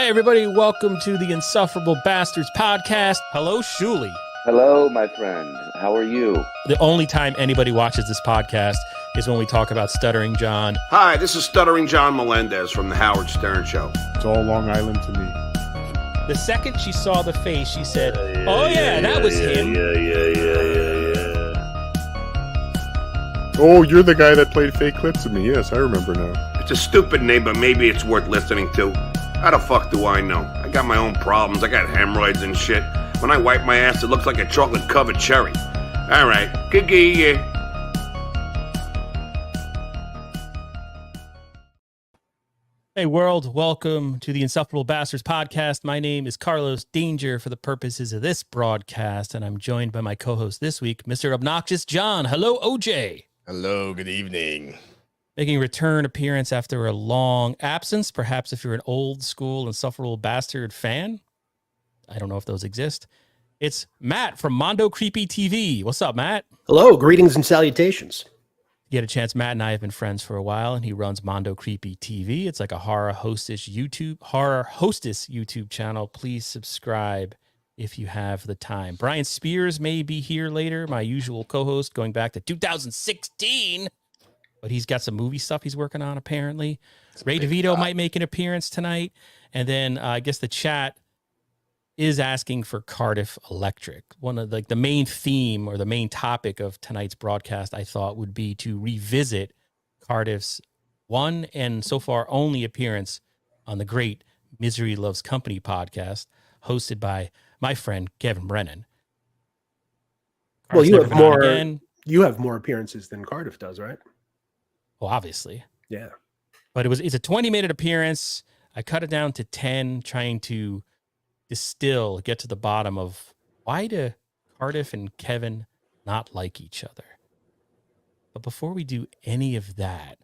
Hey, everybody, welcome to the Insufferable Bastards podcast. Hello, Schuli. Hello, my friend. How are you? The only time anybody watches this podcast is when we talk about Stuttering John. Hi, this is Stuttering John Melendez from the Howard Stern Show. It's all Long Island to me. The second she saw the face, she said, oh, yeah, that was him. Oh, you're the guy that played fake clips of me. Yes, I remember now. It's a stupid name, but maybe it's worth listening to. How the fuck do I know? I got my own problems. I got hemorrhoids and shit. When I wipe my ass, it looks like a chocolate-covered cherry. All right. Gigi. Hey, world. Welcome to the Insufferable Bastards podcast. My name is Carlos Danger for the purposes of this broadcast, and I'm joined by my co-host this week, Mr. Obnoxious John. Hello, OJ. Hello, good evening. Making a return appearance after a long absence, perhaps if you're an old school Insufferable Bastard fan. I don't know if those exist. It's Matt from Mondo Creepy TV. What's up, Matt? Hello, greetings and salutations. You get a chance. Matt and I have been friends for a while, and he runs Mondo Creepy TV. It's like a horror hostess YouTube channel. Please subscribe if you have the time. Brian Spears may be here later, my usual co-host, going back to 2016. But he's got some movie stuff he's working on, apparently. Ray DeVito might make an appearance tonight. And then I guess the chat is asking for Cardiff Electric. One of the main theme or the main topic of tonight's broadcast, I thought, would be to revisit Cardiff's one and so far only appearance on the great Misery Loves Company podcast, hosted by my friend Kevin Brennan. Cardiff's you have more appearances than Cardiff does, right? Well, obviously. Yeah. But it's a 20-minute appearance. I cut it down to 10, trying to get to the bottom of why do Cardiff and Kevin not like each other. But before we do any of that,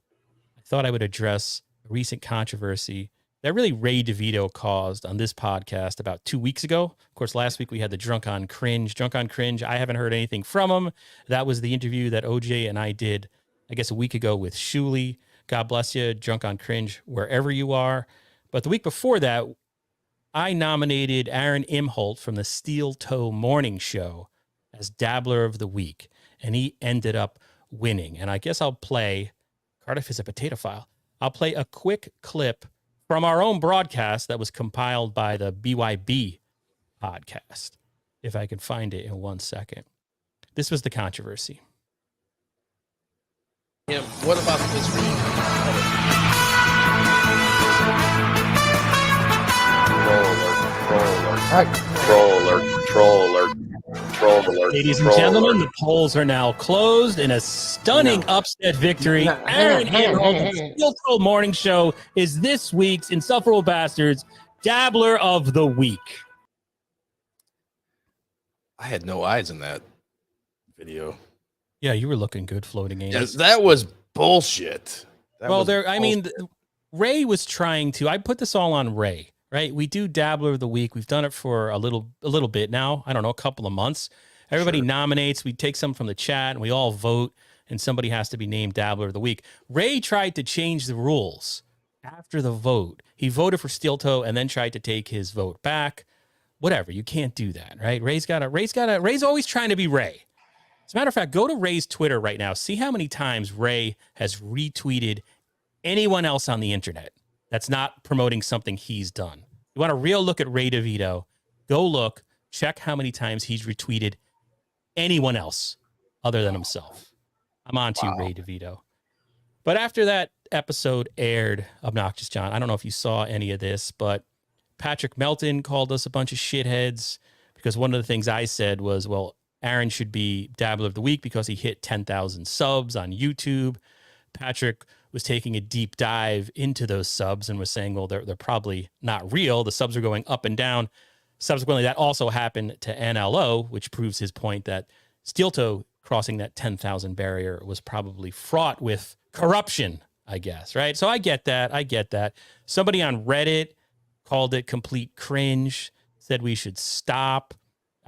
I thought I would address a recent controversy that really Ray DeVito caused on this podcast about 2 weeks ago. Of course, last week we had the Drunk on Cringe. I haven't heard anything from him. That was the interview that OJ and I did, I guess, a week ago with Schuli. God bless you, Drunk on Cringe, wherever you are. But the week before that, I nominated Aaron Imholt from the Steel Toe Morning Show as Dabbler of the Week, and he ended up winning. And I guess I'll play, Cardiff is a potato file. I'll play a quick clip from our own broadcast that was compiled by the BYB podcast, if I can find it in 1 second. This was the controversy. Yeah, what about this week? Troll alert. Ladies and gentlemen, the polls are now closed in a stunning upset victory. Aaron Imholt, Steel Toe Morning Show, is this week's Insufferable Bastards Dabbler of the Week. I had no eyes in that video. Yeah, you were looking good floating in. Yes, that was bullshit. Ray was trying to, I put this all on Ray, right? We do Dabbler of the Week. We've done it for a little bit now. I don't know, a couple of months. Everybody nominates. We take some from the chat and we all vote, and somebody has to be named Dabbler of the Week. Ray tried to change the rules after the vote. He voted for Steel Toe and then tried to take his vote back. Whatever. You can't do that, right? Ray's always trying to be Ray. As a matter of fact, go to Ray's Twitter right now. See how many times Ray has retweeted anyone else on the internet that's not promoting something he's done. You want a real look at Ray DeVito? Go look, check how many times he's retweeted anyone else other than himself. I'm on to you, Ray DeVito. But after that episode aired, Obnoxious John, I don't know if you saw any of this, but Patrick Melton called us a bunch of shitheads because one of the things I said was, well, Aaron should be Dabbler of the Week because he hit 10,000 subs on YouTube. Patrick was taking a deep dive into those subs and was saying, well, they're probably not real. The subs are going up and down. Subsequently, that also happened to NLO, which proves his point that Steel Toe crossing that 10,000 barrier was probably fraught with corruption, I guess, right? So I get that. Somebody on Reddit called it complete cringe, said we should stop.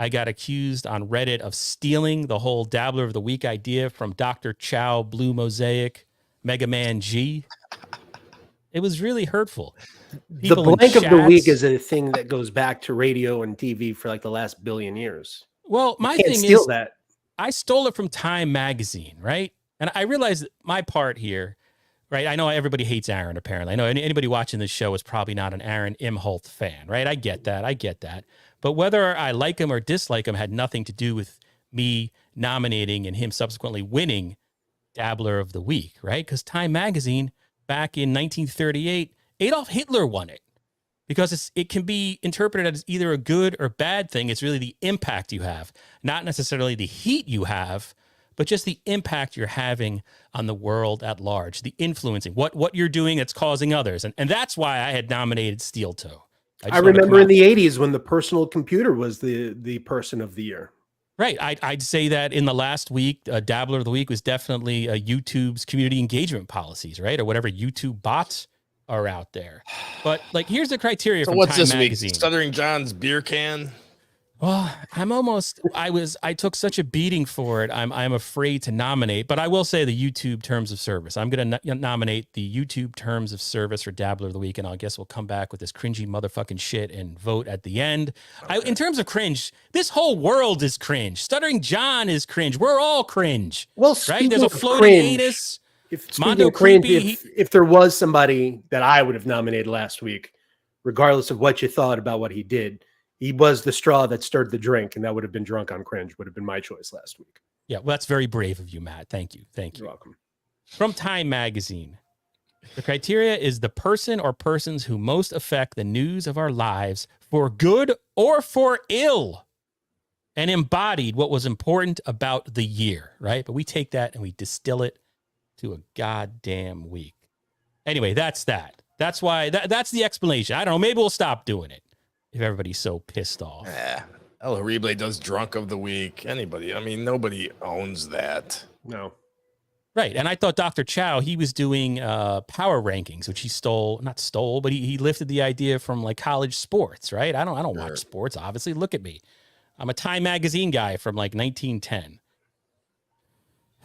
I got accused on Reddit of stealing the whole Dabbler of the Week idea from Dr. Chow, Blue Mosaic, Mega Man G. It was really hurtful. The people in blank of the week chats. is a thing that goes back to radio and TV for like the last billion years. Well, You my can't thing steal is, that. I stole it from Time Magazine, right? And I realized that my part here, right? I know everybody hates Aaron, apparently. I know anybody watching this show is probably not an Aaron Imholt fan, right? I get that. But whether I like him or dislike him had nothing to do with me nominating and him subsequently winning Dabbler of the Week, right? Because Time Magazine, back in 1938, Adolf Hitler won it. Because it can be interpreted as either a good or bad thing. It's really the impact you have, not necessarily the heat you have, but just the impact you're having on the world at large, the influencing, what you're doing that's causing others. And that's why I had nominated Steel Toe. I remember in the 80s when the personal computer was the person of the year. Right. I'd say that in the last week, Dabbler of the Week was definitely YouTube's community engagement policies, right? Or whatever YouTube bots are out there. But like, here's the criteria So from what's Time this Magazine. week? Stuttering John's beer can. Well, I took such a beating for it. I'm afraid to nominate, but I will say the YouTube terms of service. I'm going to nominate the YouTube terms of service for Dabbler of the Week. And I guess we'll come back with this cringy motherfucking shit and vote at the end. Okay. In terms of cringe, this whole world is cringe. Stuttering John is cringe. We're all cringe. Well, right? There's a floating cringe, anus. Mondo creepy. If there was somebody that I would have nominated last week, regardless of what you thought about what he did, he was the straw that stirred the drink, and that would have been Drunk on Cringe, would have been my choice last week. Yeah, well, that's very brave of you, Matt. Thank you. You're welcome. From Time Magazine, the criteria is the person or persons who most affect the news of our lives for good or for ill, and embodied what was important about the year, right? But we take that and we distill it to a goddamn week. Anyway, that's that. That's why, that's the explanation. I don't know, maybe we'll stop doing it if everybody's so pissed off. Yeah. El Horrible does Drunk of the Week. Anybody. I mean, nobody owns that. No. Right. And I thought Dr. Chow, he was doing power rankings, which he not stole, but he lifted the idea from like college sports, right? I don't watch sports, obviously. Look at me. I'm a Time Magazine guy from like 1910.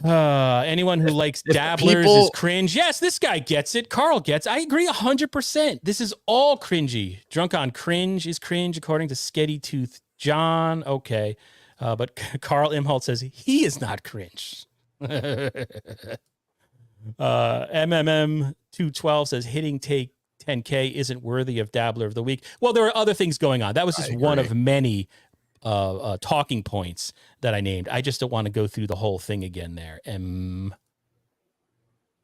Anyone who likes dabblers is cringe. Yes, this guy gets it. Carl gets it. I agree 100%. This is all cringy. Drunk on Cringe is cringe, according to Sketty Tooth John. Okay. But Carl Imholt says he is not cringe. MMM212 says hitting take 10K isn't worthy of Dabbler of the Week. Well, there are other things going on. That was just one of many talking points that I named. I just don't want to go through the whole thing again there.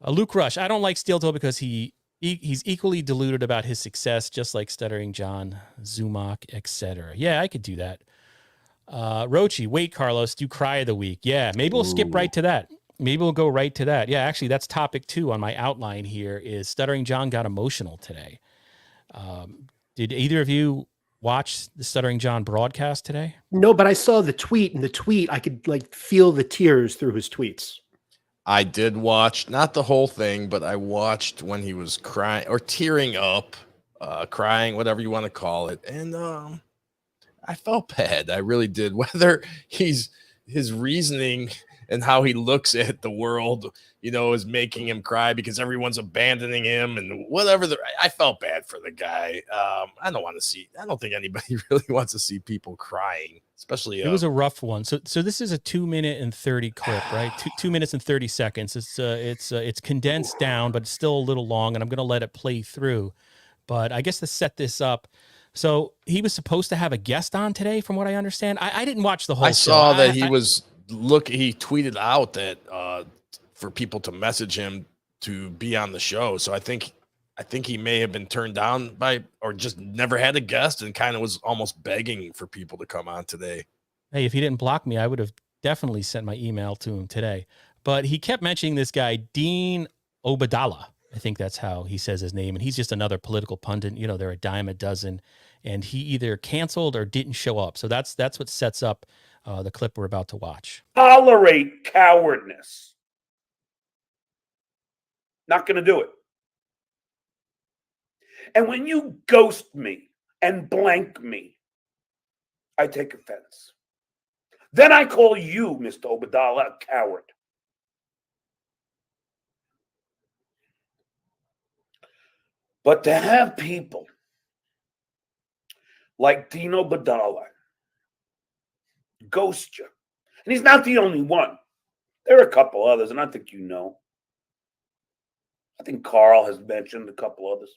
Luke Rush, I don't like Steel Toe because he's equally deluded about his success, just like Stuttering John, Zumach, etc. Yeah, I could do that. Rochi, wait, Carlos, do Cry of the Week. Yeah, maybe we'll skip right to that. Maybe we'll go right to that. Yeah, actually, that's topic 2 on my outline here is Stuttering John got emotional today. Did either of you watch the Stuttering John broadcast today? No, but I saw the tweet, and the tweet, I could like feel the tears through his tweets. I did watch, not the whole thing, but I watched when he was crying or tearing up, crying, whatever you want to call it. And I felt bad. I really did. Whether his reasoning and how he looks at the world, is making him cry because everyone's abandoning him and whatever. I felt bad for the guy. I don't think anybody really wants to see people crying, especially. It was a rough one. So this is a 2 minute and 30 clip, right? 2 minutes and 30 seconds. It's condensed down, but it's still a little long, and I'm going to let it play through. But I guess to set this up, so he was supposed to have a guest on today, from what I understand. I didn't watch the whole show. I saw that he tweeted out that for people to message him to be on the show. So I think he may have been turned down by, or just never had a guest and kind of was almost begging for people to come on today. Hey, if he didn't block me, I would have definitely sent my email to him today. But he kept mentioning this guy, Dean Obadala. I think that's how he says his name. And he's just another political pundit. They're a dime a dozen. And he either canceled or didn't show up. So that's what sets up the clip we're about to watch. Tolerate cowardness. Not going to do it. And when you ghost me and blank me, I take offense. Then I call you, Mr. Obadala, a coward. But to have people like Dino Badala ghost you, and he's not the only one. There are a couple others, and I think you know. I think Carl has mentioned a couple others.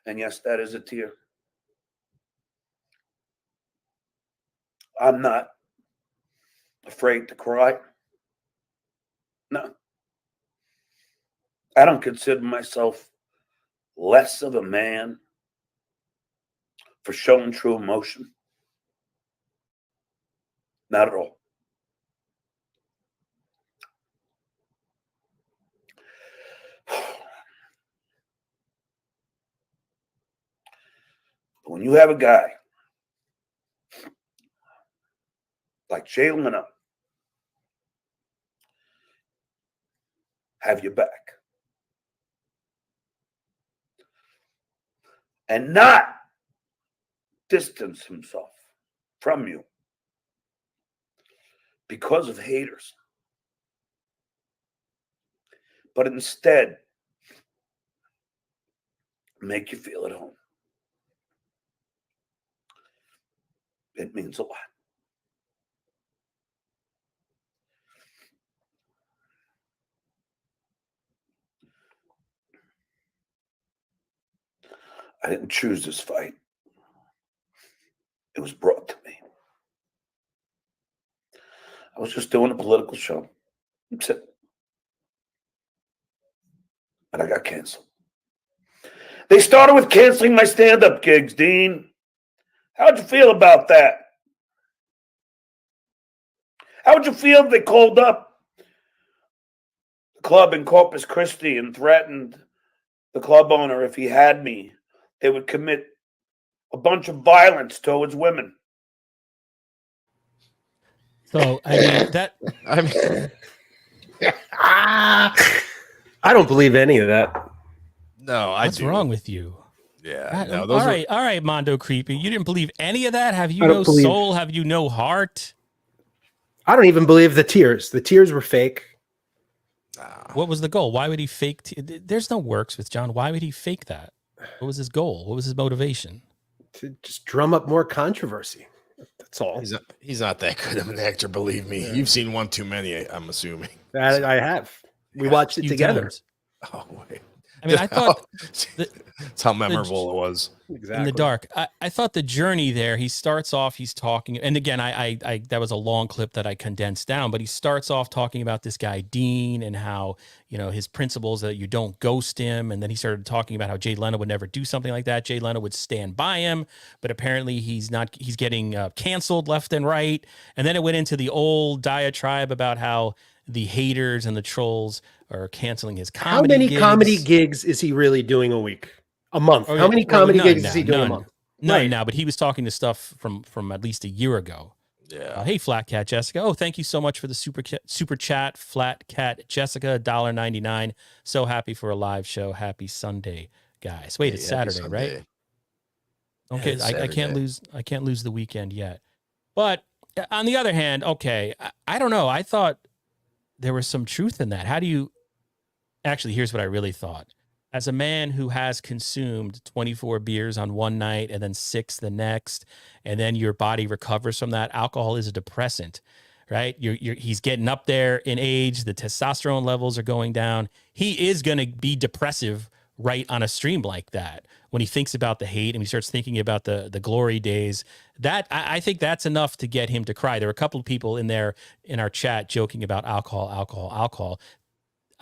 And yes, that is a tear. I'm not afraid to cry. No. I don't consider myself less of a man for showing true emotion. Not at all. But when you have a guy like Jay Leno have your back and not distance himself from you because of haters, but instead make you feel at home. It means a lot. I didn't choose this fight. It was brought to me. I was just doing a political show. That's it. But I got canceled. They started with canceling my stand-up gigs, Dean. How'd you feel about that? How'd you feel if they called up the club in Corpus Christi and threatened the club owner if he had me? They would commit a bunch of violence towards women. So, I mean, that. I mean, I don't believe any of that. no, I What's do. wrong with you? Yeah. No, those all were, right, all right, Mondo Creepy. You didn't believe any of that? Have you I don't no believe- soul? Have you no heart? I don't even believe the tears. The tears were fake. What was the goal? Why would he fake? There's no works with John. Why would he fake that? What was his goal? What was his motivation? To just drum up more controversy. That's all. he's not that good of an actor, believe me. You've seen one too many, I'm assuming. That I have. We watched it Few together. times. Oh, wait. I mean, I thought That's how memorable it was. Exactly. in the dark. I thought the journey there, he starts off, he's talking, and again, I that was a long clip that I condensed down, but he starts off talking about this guy, Dean, and how, you know, his principles that you don't ghost him. And then he started talking about how Jay Leno would never do something like that. Jay Leno would stand by him, but apparently he's getting canceled left and right. And then it went into the old diatribe about how the haters and the trolls are canceling his comedy How many gigs. comedy gigs is he really doing a week? A month? Oh, How yeah. Many Well, comedy none gigs now, is he doing none. a month? No, Right. now, but he was talking to stuff from at least a year ago. Yeah. Hey, Flat Cat Jessica. Oh, thank you so much for the super chat, Flat Cat Jessica, $1.99. So happy for a live show. Happy Sunday, guys. Wait, it's Happy Saturday, Sunday. right? Okay, it's I can't Saturday. I can't lose the weekend yet. But on the other hand, okay, I don't know. I thought there was some truth in that. How do you actually? Here's what I really thought. As a man who has consumed 24 beers on one night and then 6 the next, and then your body recovers from that, alcohol is a depressant, right? He's getting up there in age. The testosterone levels are going down. He is going to be depressive right on a stream like that. When he thinks about the hate and he starts thinking about the glory days, that I think that's enough to get him to cry. There were a couple of people in our chat joking about alcohol.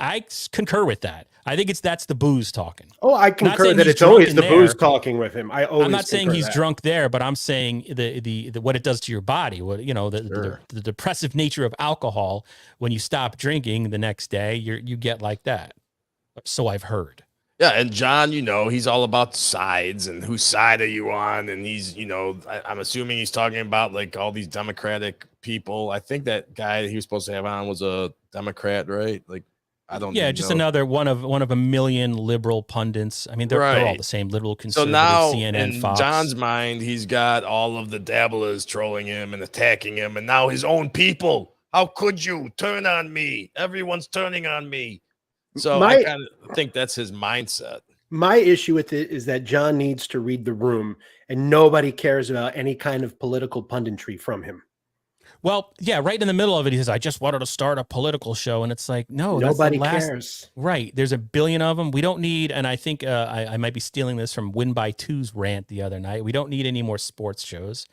I concur with that. I think that's the booze talking. Oh, I Not concur saying that he's it's always drunk the in booze there. talking with him. I'm not saying concur he's that. drunk there, but I'm saying the what it does to your body. What Sure. the depressive nature of alcohol. When you stop drinking the next day, you get like that. So I've heard. Yeah, and John, he's all about sides and whose side are you on? And he's, I'm assuming he's talking about like all these Democratic people. I think that guy he was supposed to have on was a Democrat, right? Like, I don't. Yeah, even just know. another one of a million liberal pundits. I mean, they're all Right. the same, liberal, So conservative, now, CNN, in Fox. John's mind, he's got all of the dabblers trolling him and attacking him, and now his own people. How could you turn on me? Everyone's turning on me. So I kind of think that's his mindset. My issue with it is that John needs to read the room, and nobody cares about any kind of political punditry from him. Well, yeah, right in the middle of it, he says, I just wanted to start a political show. And it's like, no, nobody that's the last, cares. Right. There's a billion of them. We don't need, and I think I might be stealing this from Win by Two's rant the other night. We don't need any more sports shows,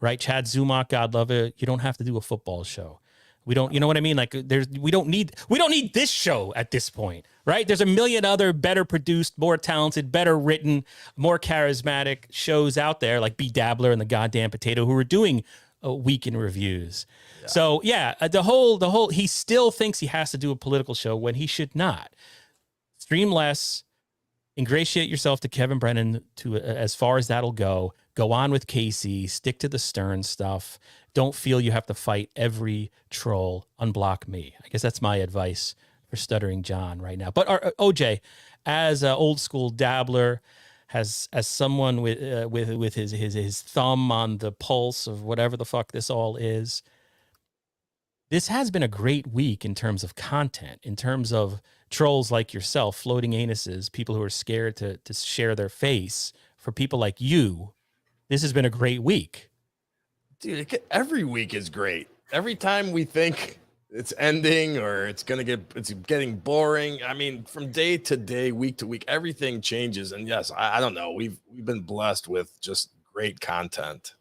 right? Chad Zumach, God love it. You don't have to do a football show. We don't, you know what I mean? Like we don't need this show at this point, right? There's a million other better produced, more talented, better written, more charismatic shows out there like Dabbler and the Goddamn Potato who are doing week in reviews. Yeah. So yeah, the whole, he still thinks he has to do a political show when he should not. Stream less, ingratiate yourself to Kevin Brennan to as far as that'll go. Go on with Casey, stick to the Stern stuff. Don't feel you have to fight every troll. Unblock me. I guess that's my advice for Stuttering John right now. But OJ, as an old school dabbler, as someone with his thumb on the pulse of whatever the fuck this all is, this has been a great week in terms of content, in terms of trolls like yourself, floating anuses, people who are scared to share their face. For people like you, this has been a great week. Dude, every week is great. Every time we think it's ending or it's getting boring. I mean, from day to day, week to week, everything changes. And yes, I don't know. We've been blessed with just great content.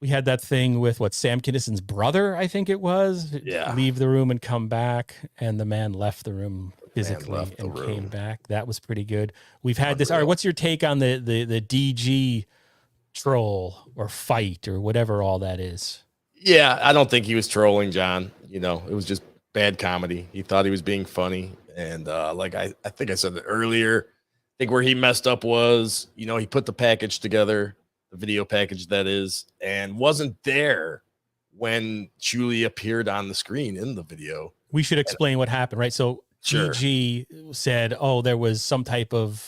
We had that thing with Sam Kinnison's brother, I think it was. Yeah. Leave the room and come back, and the man left the room physically and came back. That was pretty good. We've had this. All right, what's your take on the DG troll or fight or whatever all that is? Yeah, I don't think he was trolling John. You know, it was just bad comedy. He thought he was being funny. And like I think I said it earlier, I think where he messed up was, you know, he put the package together, the video package that is, and wasn't there when Schuli appeared on the screen in the video. We should explain what happened, right? So Sure. DG said, oh, there was some type of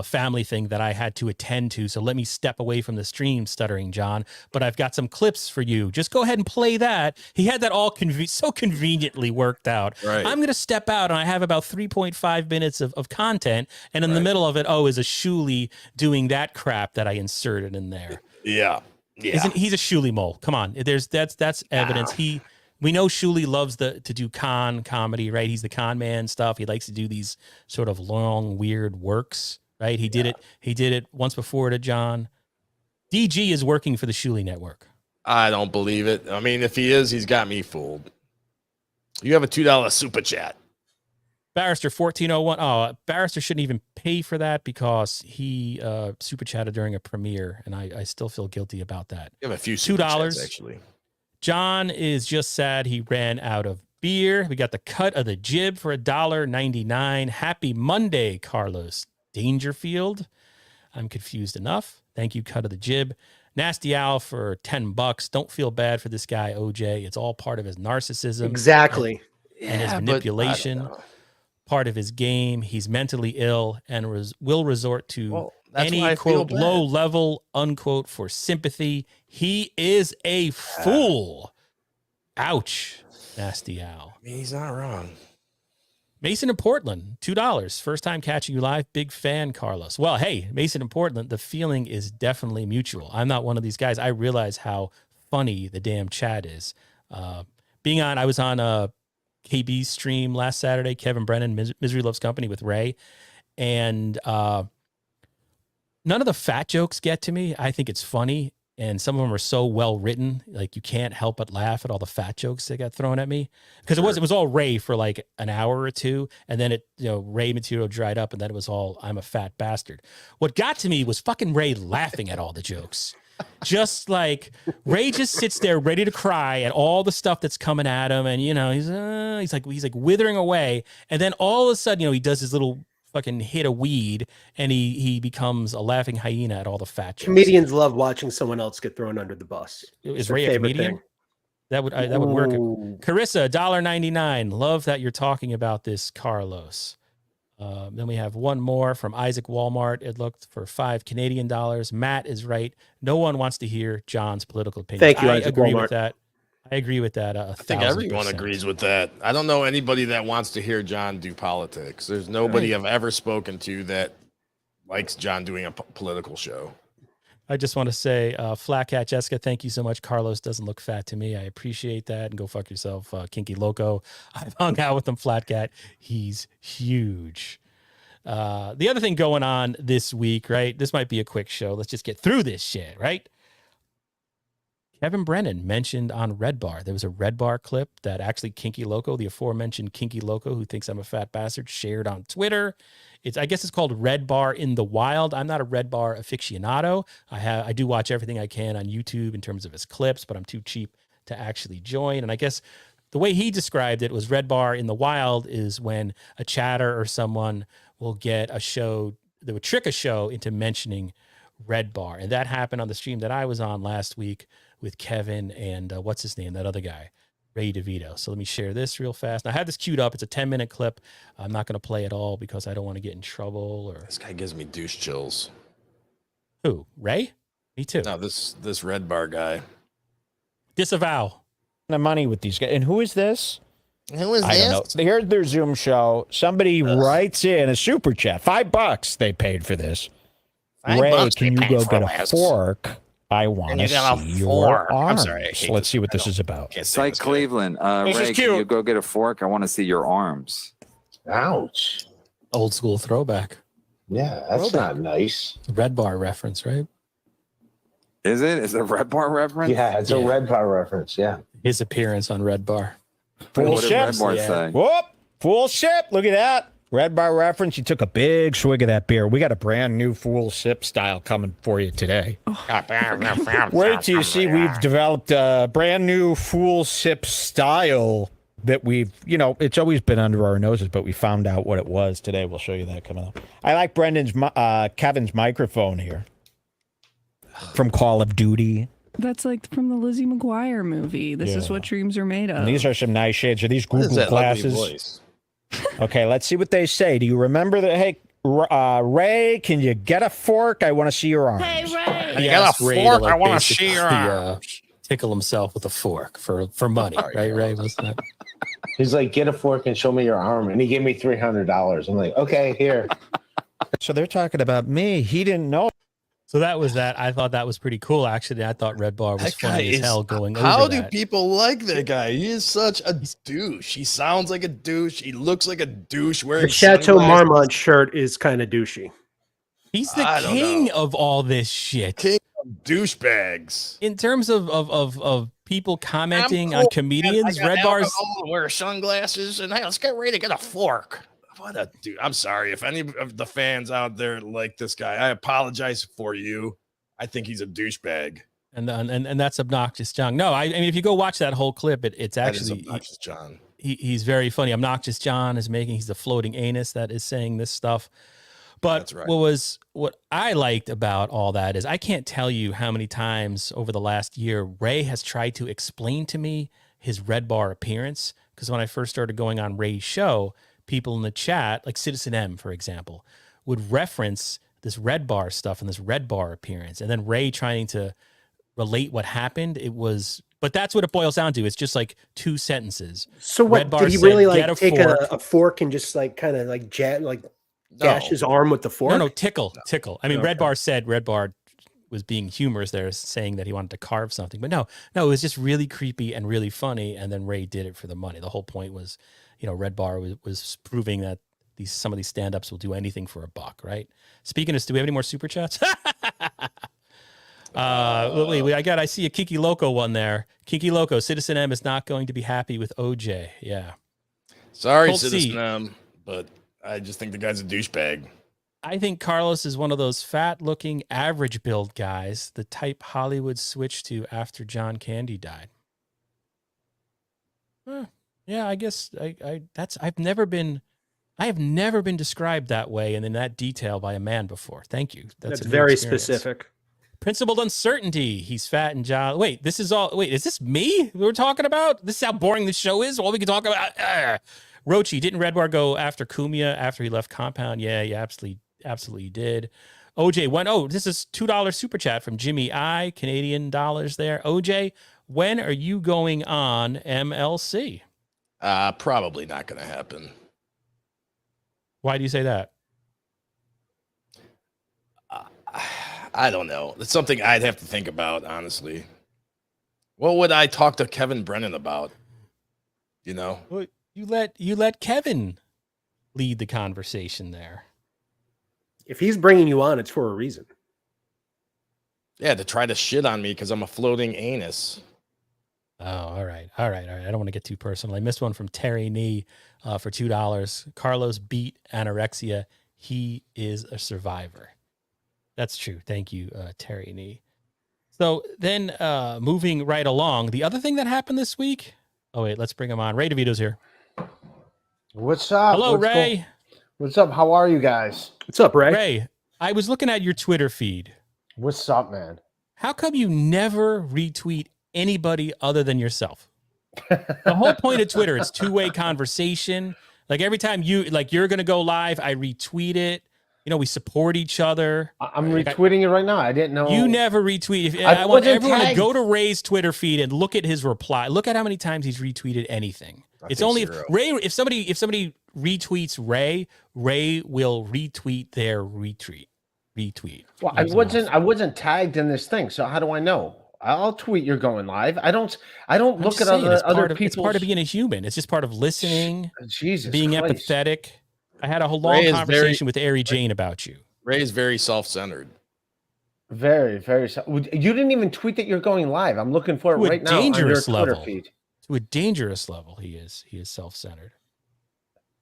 family thing that I had to attend to. So let me step away from the stream, Stuttering John. But I've got some clips for you. Just go ahead and play that. He had that all so conveniently worked out. Right. I'm going to step out and I have about 3.5 minutes of content. And in the middle of it, is a Schuli doing that crap that I inserted in there. Yeah. Yeah. He's a Schuli mole. Come on. That's evidence. We know Schuli loves to do con comedy, right? He's the con man stuff. He likes to do these sort of long, weird works, right? He did it once before to John. DG is working for the Schuli network. I don't believe it. I mean, if he is, he's got me fooled. You have a $2 super chat. Barrister 1401. Oh, Barrister shouldn't even pay for that because he super chatted during a premiere, and I still feel guilty about that. You have a few super chats, actually. John is just sad he ran out of beer. We got the cut of the jib for $1.99. Happy Monday, Carlos Dangerfield. I'm confused enough. Thank you, cut of the jib. Nasty Al for $10. Don't feel bad for this guy, OJ. It's all part of his narcissism. Exactly. And his manipulation. Part of his game. He's mentally ill and will resort to any, quote, low level, unquote, for sympathy. He is a fool. Ouch. Nasty Al. I mean, he's not wrong. Mason in Portland, $2. First time catching you live. Big fan, Carlos. Well, hey, Mason in Portland, the feeling is definitely mutual. I'm not one of these guys. I realize how funny the damn chat is. I was on a KB's stream last Saturday, Kevin Brennan, Misery Loves Company with Ray. And none of the fat jokes get to me. I think it's funny. And some of them are so well written, like you can't help but laugh at all the fat jokes that got thrown at me. Because it was all Ray for like an hour or two, and then Ray material dried up, and then it was all I'm a fat bastard. What got to me was fucking Ray laughing at all the jokes. Just like Ray just sits there ready to cry at all the stuff that's coming at him, and he's like withering away, and then all of a sudden he does his little fucking hit a weed, and he becomes a laughing hyena at all the fat jokes. Comedians love watching someone else get thrown under the bus. Is Ray a comedian? That would work. Carissa, $1.99. Love that you're talking about this, Carlos. Then we have one more from Isaac Walmart. It looked for $5 Canadian. Matt is right. No one wants to hear John's political opinion. Thank you, I Isaac agree Walmart. with that. I agree with that. I think everyone agrees with that. I don't know anybody that wants to hear John do politics. There's nobody I've ever spoken to that likes John doing a political show. I just want to say, Flat Cat Jessica, thank you so much. Carlos doesn't look fat to me. I appreciate that. And go fuck yourself, Kinky Loco. I've hung out with him, Flat Cat. He's huge. The other thing going on this week, right? This might be a quick show. Let's just get through this shit, right? Kevin Brennan mentioned on Red Bar. There was a Red Bar clip that actually Kinky Loco, the aforementioned Kinky Loco, who thinks I'm a fat bastard, shared on Twitter. I guess it's called Red Bar in the Wild. I'm not a Red Bar aficionado. I do watch everything I can on YouTube in terms of his clips, but I'm too cheap to actually join. And I guess the way he described it was Red Bar in the Wild is when a chatter or someone will get a show, they would trick a show into mentioning Red Bar. And that happened on the stream that I was on last week with Kevin and what's his name, that other guy, Ray DeVito. So let me share this real fast. Now, I had this queued up. It's a 10-minute clip. I'm not going to play it all because I don't want to get in trouble. Or this guy gives me douche chills. Who? Ray? Me too. No, this Red Bar guy. Disavow. The money with these guys. And who is this? Who is I this? don't know. Here's their Zoom show. Somebody writes in a super chat. $5 they paid for this. Ray, can you go get a fork? I want to see your arms. I'm sorry, let's see what this is about. It's like Cleveland. Ray, can you go get a fork? I want to see your arms. Ouch. Old school throwback. Yeah, that's not nice. Red Bar reference, right? Is it? Is it a Red Bar reference? Yeah, it's a Red Bar reference. Yeah. His appearance on Red Bar. Full What did Red Bar say? Whoop! Full sip. Look at that. Red Bar reference. You took a big swig of that beer. We got a brand new full sip style coming for you today. Wait till you see we've developed a brand new full sip style that we've, it's always been under our noses, but we found out what it was today. We'll show you that coming up. I like Kevin's microphone here from Call of Duty. That's like from the Lizzie McGuire movie. This is what dreams are made of. And these are some nice shades. Are these Google glasses? Okay, let's see what they say. Do you remember that? Hey, Ray, can you get a fork? I want to see your arms. Hey, Ray. You got a fork? I want to see your arms. Tickle himself with a fork for money, right, Ray? Wasn't that? He's like, get a fork and show me your arm. And he gave me $300. I'm like, okay, here. So they're talking about me. He didn't know. So that was that. I thought that was pretty cool, actually. I thought Red Bar was funny as hell going over How do that. people like that guy? He is such a douche. He sounds like a douche. He looks like a douche wearing The Chateau sunglasses. Marmont shirt is kind of douchey. He's the king of all this shit. King of douchebags. In terms of people commenting on comedians, Red Bar's... wear sunglasses, and hey, let's get ready to get a fork. What a dude. I'm sorry. If any of the fans out there like this guy, I apologize for you. I think he's a douchebag. And that's Obnoxious John. No, I mean, if you go watch that whole clip, it's actually Obnoxious John. He's very funny. Obnoxious John he's the floating anus that is saying this stuff. But That's right. what I liked about all that is I can't tell you how many times over the last year Ray has tried to explain to me his Red Bar appearance. Because when I first started going on Ray's show, people in the chat, like Citizen M, for example, would reference this Red Bar stuff and this Red Bar appearance. And then Ray trying to relate what happened. But that's what it boils down to. It's just like two sentences. So what, Red Bar did he said, really "Get like take a fork and just like kind of like gash his arm with the fork? No, tickle. I mean, Red Bar was being humorous there, saying that he wanted to carve something. But no, it was just really creepy and really funny. And then Ray did it for the money. The whole point was, Red Bar was proving that some of these stand-ups will do anything for a buck, right? Speaking of, do we have any more super chats? I see a Kiki Loco one there. Kiki Loco, Citizen M is not going to be happy with OJ. Yeah. Sorry, Colt Citizen C. M, but I just think the guy's a douchebag. I think Carlos is one of those fat-looking, average-build guys, the type Hollywood switched to after John Candy died. Yeah, I guess I have never been described that way and in that detail by a man before. Thank you. That's a new very experience. specific. Principled uncertainty. He's fat and jolly. Wait, is this me we were talking about? This is how boring this show is? All we can talk about. Rochi, didn't Red Bar go after Kumia after he left Compound? Yeah, absolutely did. OJ, this is $2 super chat from Jimmy I, Canadian dollars there. OJ, when are you going on MLC? Probably not going to happen. Why do you say that? I don't know. It's something I'd have to think about, honestly. What would I talk to Kevin Brennan about? You know, well, you let Kevin lead the conversation there. If he's bringing you on, it's for a reason. Yeah, to try to shit on me because I'm a floating anus. Oh, all right. I don't want to get too personal. I missed one from Terry Nee for $2. Carlos beat anorexia. He is a survivor. That's true. Thank you, Terry Nee. So then moving right along, the other thing that happened this week. Oh, wait, let's bring him on. Ray DeVito's here. What's up? Hello, Ray. What's up? How are you guys? What's up, Ray? Ray, I was looking at your Twitter feed. What's up, man? How come you never retweet anybody other than yourself? The whole point of Twitter is two-way conversation. Like every time you're going to go live, I retweet it. You know, we support each other. I'm retweeting it right now. I didn't know. You never retweet. I want everyone to go to Ray's Twitter feed and look at his reply. Look at how many times he's retweeted anything. It's only if somebody retweets Ray will retweet their retweet. Well, I wasn't tagged in this thing, so how do I know? I'll tweet you're going live. I don't look at other people. It's part of being a human. It's just part of listening. Jesus, being Christ. empathetic. I had a whole long conversation with Ari Jane about you. Ray is very self-centered. Very, very. You didn't even tweet that you're going live. I'm looking for it right now on your Twitter feed. To a dangerous level, he is self-centered.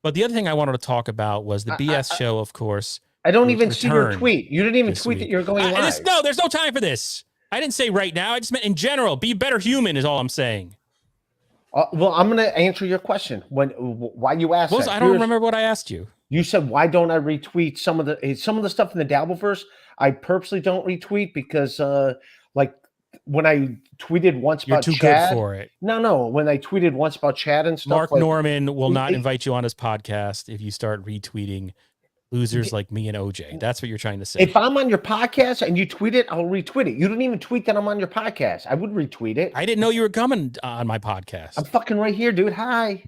But the other thing I wanted to talk about was the BS show, of course. I don't even see your tweet. You didn't even tweet that you're going live. There's no time for this. I didn't say right now. I just meant in general. Be a better human is all I'm saying. Well, I'm going to answer your question. Why you asked that. I don't remember what I asked you. You said, why don't I retweet some of the stuff in the Dabbleverse? I purposely don't retweet because, like, when I tweeted once about Chad. You're too good for it. No. When I tweeted once about Chad and stuff. Mark Norman will not invite you on his podcast if you start retweeting losers like me and OJ. That's what you're trying to say. If I'm on your podcast and you tweet it, I'll retweet it. You didn't even tweet that I'm on your podcast. I would retweet it. I didn't know you were coming on my podcast. I'm fucking right here, dude. Hi.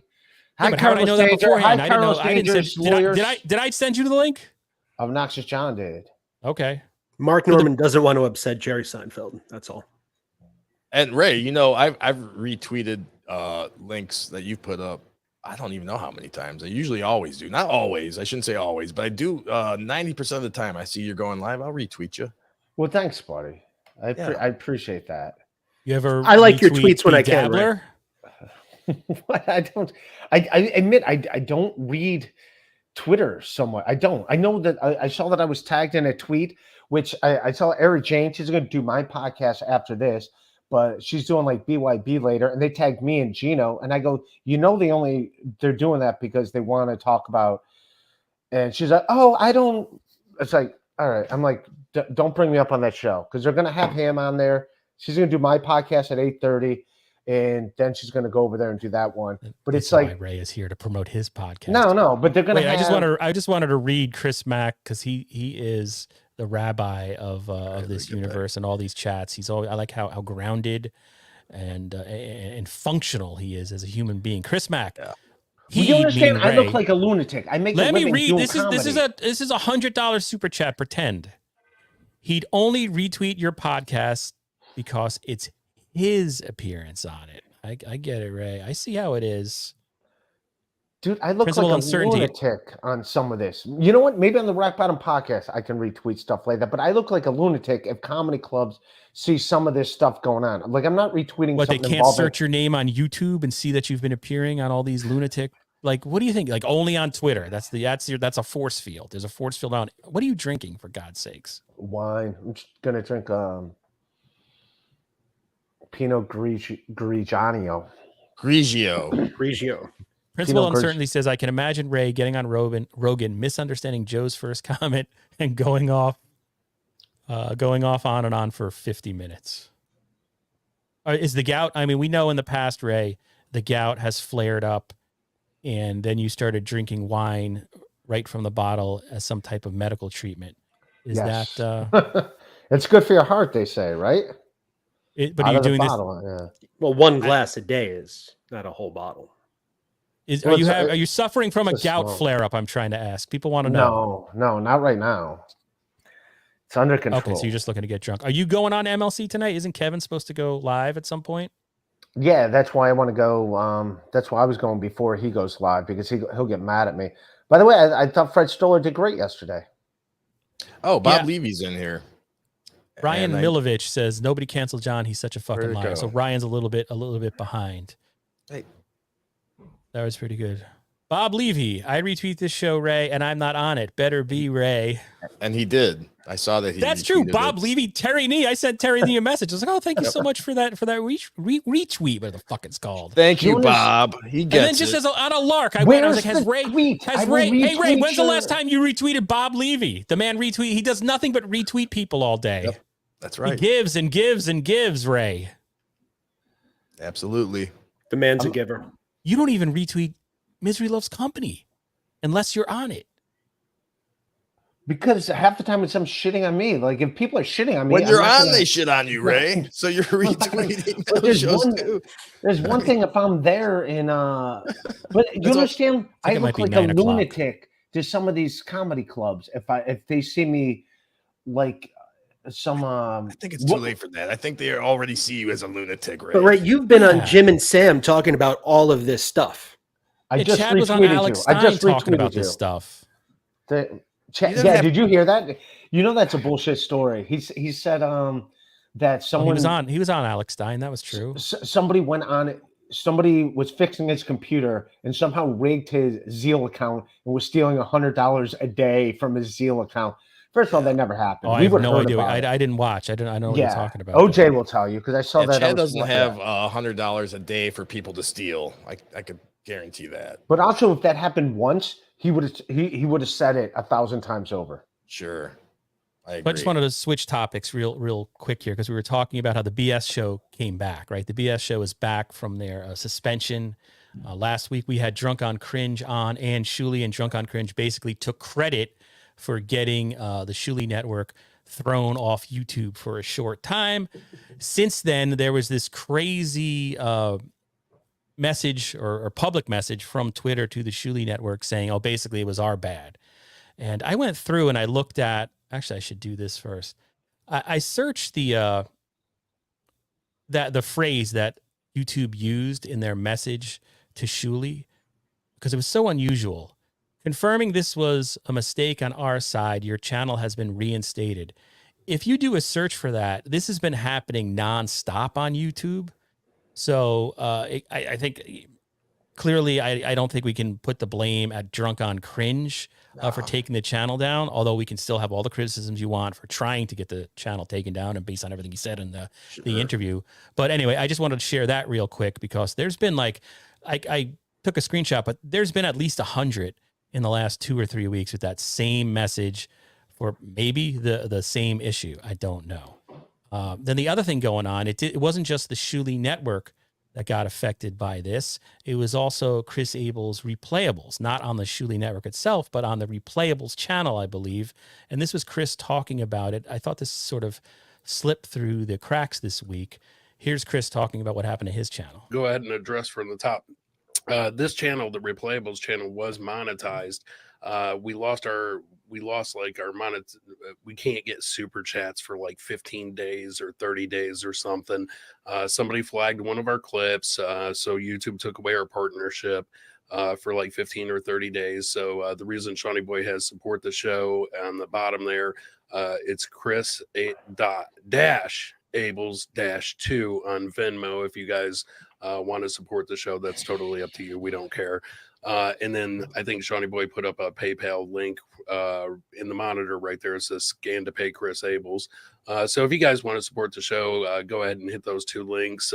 Yeah, but how did I know that beforehand? I didn't know. I didn't did I send you the link? Obnoxious John did. Okay. Mark Norman doesn't want to upset Jerry Seinfeld. That's all. And Ray, you know, I've retweeted links that you put up. I don't even know how many times. I usually always do. Not always. I shouldn't say always, but I do 90% of the time I see you're going live, I'll retweet you. Well, thanks, buddy. I appreciate that. You ever I like your tweets when I can. Dabbler? I don't. I admit I don't read Twitter somewhat. I don't. I know that I saw that I was tagged in a tweet, which I saw Ari Jane. She's going to do my podcast after this, but she's doing like BYB later, and they tagged me and Gino, and I go, you know, they're doing that because they want to talk about, and she's like, oh, I don't. It's like, all right. I'm like, don't bring me up on that show because they're going to have him on there. She's going to do my podcast at 8:30. And then she's going to go over there and do that one. But it's like Ray is here to promote his podcast. No, but they're going to. I just wanted to read Chris Mack because he is the rabbi of this universe and all these chats. He's always, I like how grounded and functional he is as a human being. Chris Mack. Yeah. You understand? I look like a lunatic. I make. Let me read. This is a $100 super chat. Pretend he'd only retweet your podcast because it's his appearance on it. I get it, Ray. I see how it is. Dude, I look like a lunatic on some of this. You know what? Maybe on the Rock Bottom podcast, I can retweet stuff like that. But I look like a lunatic if comedy clubs see some of this stuff going on. Like, I'm not retweeting. But they can't search your name on YouTube and see that you've been appearing on all these lunatic. Like, what do you think? Like, only on Twitter? That's a force field. There's a force field on. What are you drinking, for God's sakes? Wine. I'm just gonna drink Pinot Grigio. Principal Uncertainty says, I can imagine Ray getting on Rogan, misunderstanding Joe's first comment and going off on and on for 50 minutes. Is the gout? I mean, we know in the past, Ray, the gout has flared up, and then you started drinking wine right from the bottle as some type of medical treatment. Is that? It's good for your heart, they say, right? But are you doing bottle, this? Yeah. Well, one glass a day is not a whole bottle. Are you suffering from a gout flare up? I'm trying to ask. People want to know. No, not right now. It's under control. Okay, so you're just looking to get drunk. Are you going on MLC tonight? Isn't Kevin supposed to go live at some point? Yeah, that's why I want to go. That's why I was going before he goes live, because he'll get mad at me. By the way, I thought Fred Stoller did great yesterday. Oh, Bob Levy's in here. Ryan Milovich says nobody canceled John. He's such a fucking liar. go. So Ryan's a little bit behind. Hey. That was pretty good. Bob Levy, I retweet this show, Ray, and I'm not on it. Better be Ray. And he did. I saw that he. That's true. retweeted Bob it. Levy, Terry Nee. I sent Terry Nee a message. I was like, oh, thank you so much for that retweet, whatever the fuck it's called. Thank you, Bob. He gets And then just it. as on a lark, I was like, has Ray? Hey Ray, when's the last time you retweeted Bob Levy? The man retweet. He does nothing but retweet people all day. Yep, that's right. He gives and gives and gives, Ray. Absolutely. The man's a giver. You don't even retweet Misery Loves Company unless you're on it. Because half the time it's them shitting on me. Like, if people are shitting on me, When you're on, they shit on you, Ray. So you're retweeting those shows too. There's one thing if I'm there in but you understand, I look like a lunatic to some of these comedy clubs if they see me like some I think it's too late for that. I think they already see you as a lunatic, Ray. But Ray, you've been on Jim and Sam talking about all of this stuff. Chad was on Alex Stein talking about this stuff. Did you hear that? You know that's a bullshit story. He said that someone he was on Alex Stein. That was true. Somebody went on it. Somebody was fixing his computer and somehow rigged his Zeal account and was stealing $100 a day from his Zeal account. First of all, that never happened. Oh, I have no idea. I didn't watch. I know what you're talking about. OJ will tell you because I saw that. Chad doesn't have $100 a day for people to steal. I could guarantee that. But also, if that happened once, he would have said it 1,000 times over. Sure. I agree. But I just wanted to switch topics real quick here because we were talking about how the BS show came back, right? The BS show is back from their suspension. Last week we had Drunk on Cringe on, and Schuli and Drunk on Cringe basically took credit for getting the Schuli network thrown off YouTube for a short time. Since then, there was this crazy message or public message from Twitter to the Schuli network saying, oh, basically it was our bad. And I went through and I looked at, actually I should do this first. I searched the phrase that YouTube used in their message to Schuli because it was so unusual. Confirming this was a mistake on our side, your channel has been reinstated. If you do a search for that, this has been happening nonstop on YouTube. So I think clearly I don't think we can put the blame at Drunk on Cringe for taking the channel down, although we can still have all the criticisms you want for trying to get the channel taken down and based on everything he said in the interview. But anyway, I just wanted to share that real quick because there's been like, I took a screenshot, but there's been at least 100 in the last 2 or 3 weeks with that same message for maybe the same issue. I don't know. Then the other thing going on, it wasn't just the Schuli network that got affected by this. It was also Chris Abel's Replayables, not on the Schuli network itself, but on the Replayables channel, I believe. And this was Chris talking about it. I thought this sort of slipped through the cracks this week. Here's Chris talking about what happened to his channel. Go ahead and address from the top. This channel, the Replayables channel, was monetized. We lost like our we can't get super chats for like 15 days or 30 days or something. Somebody flagged one of our clips. So YouTube took away our partnership for like 15 or 30 days. So the reason Shawnee Boy has support the show on the bottom there, it's Chris Abels -2 on Venmo. If you guys want to support the show, that's totally up to you. We don't care. And then I think Shawnee Boy put up a PayPal link in the monitor right there. It says scan to pay Chris Abels. So if you guys want to support the show, go ahead and hit those 2 links.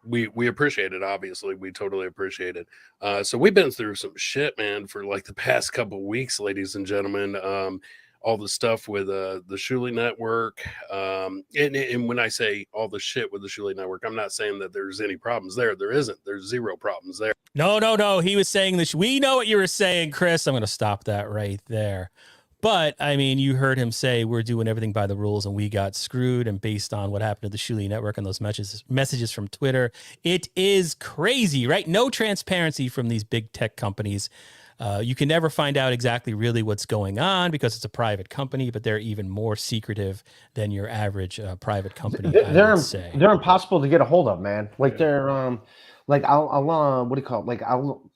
We appreciate it. Obviously, we totally appreciate it. So we've been through some shit, man, for like the past couple weeks, ladies and gentlemen. All the stuff with the Schuli network. And when I say all the shit with the Schuli network, I'm not saying that there's any problems there. There isn't. There's zero problems there. No. He was saying this. We know what you were saying, Chris. I'm going to stop that right there. But I mean, you heard him say we're doing everything by the rules and we got screwed. And based on what happened to the Schuli network and those messages from Twitter, it is crazy, right? No transparency from these big tech companies. You can never find out exactly really what's going on because it's a private company, but they're even more secretive than your average private company. They're impossible to get a hold of, man. Like they're like I'll what do you call it? Like I'll